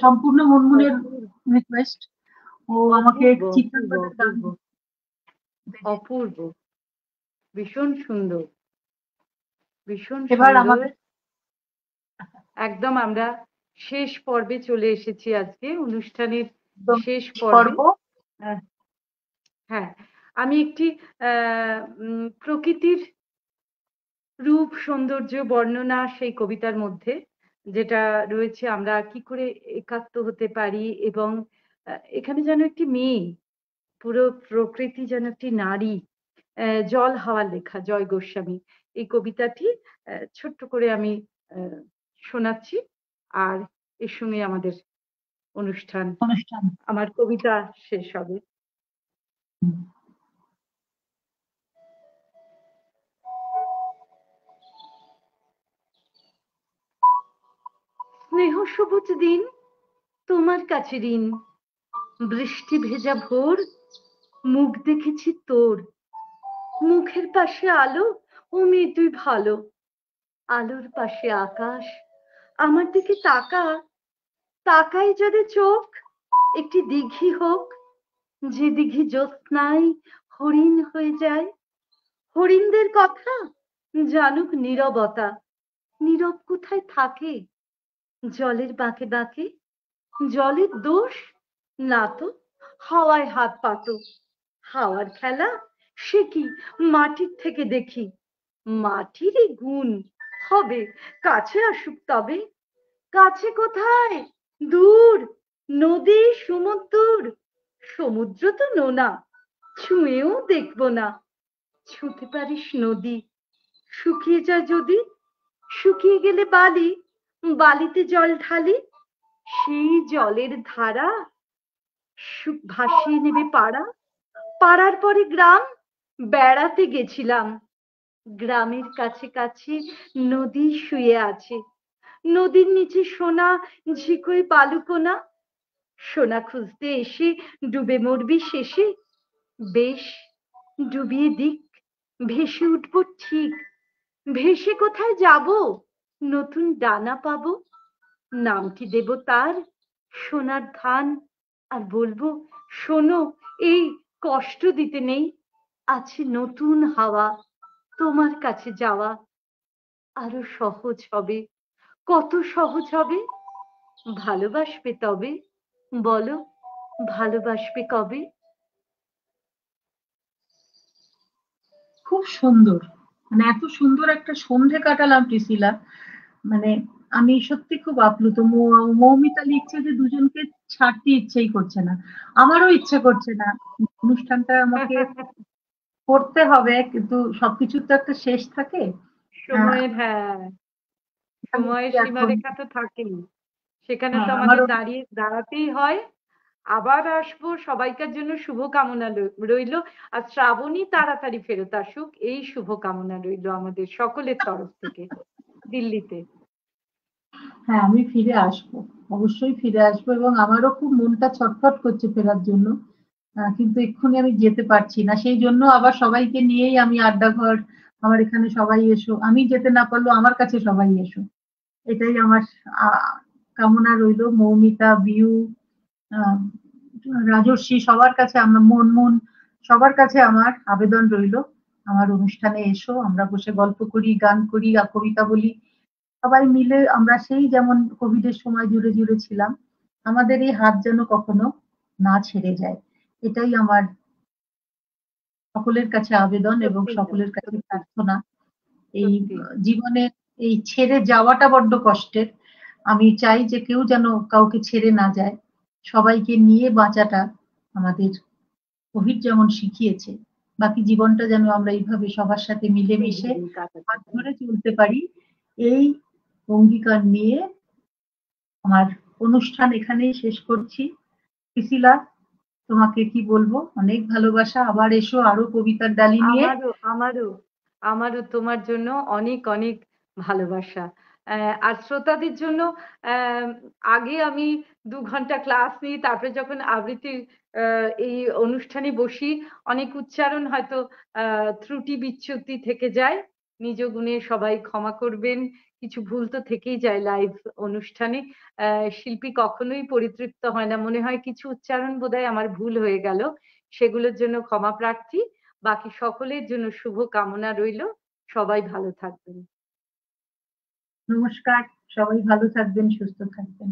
সম্পূর্ণ মুনমুনের রিকোয়েস্ট। ও আমাকে চিত্রাঙ্গদের গান অপূর্ব, ভীষণ সুন্দর, ভীষণ এবার সুন্দর। আমাদের একদম আমরা শেষ পর্বে চলে এসেছি, আজকে অনুষ্ঠানের শেষ পর্ব। হ্যাঁ, আমি একটি প্রকৃতির রূপ সৌন্দর্য বর্ণনা সেই কবিতার মধ্যে যেটা রয়েছে, আমরা কি করে একাত্ম হতে পারি, এবং এখানে যেন একটি মেয়ে, পুরো প্রকৃতি যেন একটি নারী, জল হাওয়া লেখা জয় গোস্বামী, এই কবিতাটি ছোট্ট করে আমি শোনাচ্ছি। আর এর সঙ্গে আমাদের অনুষ্ঠান আমার কবিতা শেষ হবে। স্নেহ সবুজ দিন তোমার কাছে ঋণ, বৃষ্টি ভেজা ভোর মুখ দেখেছি তোর, মুখের পাশে আলো ও মেয়ে তুই ভালো, আলোর পাশে আকাশ আমার দিকে তাকা, তাকাই যদি চোখ একটি দিঘি হোক, যে দিঘি জ্যোৎস্নায় হরিণ হয়ে যায়, হরিণদের কথা জানুক নীরবতা, নীরব কোথায় থাকে জলের বাঁকে বাঁকে, জলের দোষ না তো হাওয়ায় হাত পাতো, হাওয়ার খেলা সে কি মাটির থেকে দেখি, মাটিরই গুণ হবে কাছে আসুক তবে, কাছে কোথায় দূর নদী সমুদ্র, সমুদ্র তো নোনা ছুঁয়েও দেখবো না, ছুঁতে পারিস নদী শুকিয়ে যায় যদি, শুকিয়ে গেলে বালি, বালিতে জল ঢালি, সেই জলের ধারা ভাসিয়ে নেবে পাড়া, পাড়ার পরে গ্রাম, বেড়াতে গেছিলাম, গ্রামের কাছে কাছে নদী শুয়ে আছে, নদীর নিচে সোনা ঝিকোয় বালুকোনা, সোনা খুঁজতে এসে ডুবে মরবি শেষে, বেশ ডুবিয়ে দিক ভেসে উঠবো ঠিক, ভেসে কোথায় যাব নতুন ডানা পাবো, নামটি দেব তার সোনার ধান, আর বলবো শোনো এই কষ্ট দিতে নেই, আছে নতুন হাওয়া তোমার কাছে যাওয়া, আরো সহজ হবে, কত সহজ হবে, ভালোবাসবে তবে, বলো ভালোবাসবে কবে। খুব সুন্দর, মানে এত সুন্দর একটা সন্ধে কাটালাম প্রিসিলা, মানে আমি সত্যি খুব আপ্লুত। মৌমিতা লিখছে যে দুজনকে ছাড়তে ইচ্ছেই করছে না, আমারও ইচ্ছে করছে না, অনুষ্ঠানটা আমাকে করতে হবে, কিন্তু সবকিছুর তো একটা শেষ থাকে। সময়ের, হ্যাঁ সময়ের সীমারেখা তো থাকেই, সেখানে তো আমাদের দাঁড়াতেই হয়। আবার আসবো, সবাইকার জন্য শুভ কামনা রইল, আর শ্রাবণী তাড়াতাড়ি ফেরত আসুক এই শুভ কামনা রইল আমাদের সকলের তরফ থেকে দিল্লিতে। হ্যাঁ, আমি ফিরে আসবো, অবশ্যই ফিরে আসবো, এবং আমারও খুব মনটা ছটফট করছে ফেরার জন্য, কিন্তু এক্ষুনি আমি যেতে পারছি না, সেই জন্য আবার সবাইকে নিয়েই আমি আড্ডা ঘর, আমার এখানে সবাই এসো, আমি যেতে না পারলেও আমার কাছে সবাই এসো, এটাই আমার কামনা রইল। মৌমিতা, বিউ, রাজর্ষি, সবার কাছে আমার মন সবার কাছে আমার আবেদন রইল, আমার অনুষ্ঠানে এসো, আমরা বসে গল্প করি, গান করি, কবিতা বলি, সবাই মিলে আমরা সেই যেমন কোভিডের সময় জুড়ে জুড়ে ছিলাম, আমাদের এই হাত যেন কখনো না ছেড়ে যায়, এটাই আমার সকলের কাছে আবেদন এবং সকলের কাছে প্রার্থনা। এই জীবনে এই ছেড়ে যাওয়াটা বড্ড কষ্টের, আমি চাই যে কেউ যেন কাউকে ছেড়ে না যায়, সবাইকে নিয়ে বাঁচাটা আমাদের কোভিড যেমন শিখিয়েছে, বাকি জীবনটা যেন আমরা এইভাবে সবার সাথে মিলেমিশে হাত ধরে চলতে পারি, এই অঙ্গীকার নিয়ে আমার অনুষ্ঠান এখানেই শেষ করছি। প্রিসিলা, তোমাকে কি বলবো, অনেক ভালোবাসা, আবার এসো আরো কবিতার ডালি নিয়ে। আমারও আমারও আমারও তোমার জন্য অনেক অনেক ভালোবাসা, আর শ্রোতাদের জন্য আগে আমি 2 ঘন্টা ক্লাস নিই, তারপরে যখন আবৃত্তির এই অনুষ্ঠানে বসি অনেক উচ্চারণ হয়তো ত্রুটি বিচ্যুতি থেকে যায়, নিজ গুণে সবাই ক্ষমা করবেন। কিছু ভুল তো থেকেই যায় লাইভ অনুষ্ঠানে। শিল্পী কখনোই পরিতৃপ্ত হয় না, মনে হয় কিছু উচ্চারণ বোধহয় আমার ভুল হয়ে গেল, সেগুলোর জন্য ক্ষমা প্রার্থী। বাকি সকলের জন্য শুভ কামনা রইল। সবাই ভালো থাকবেন। নমস্কার, সবাই ভালো থাকবেন, সুস্থ থাকবেন।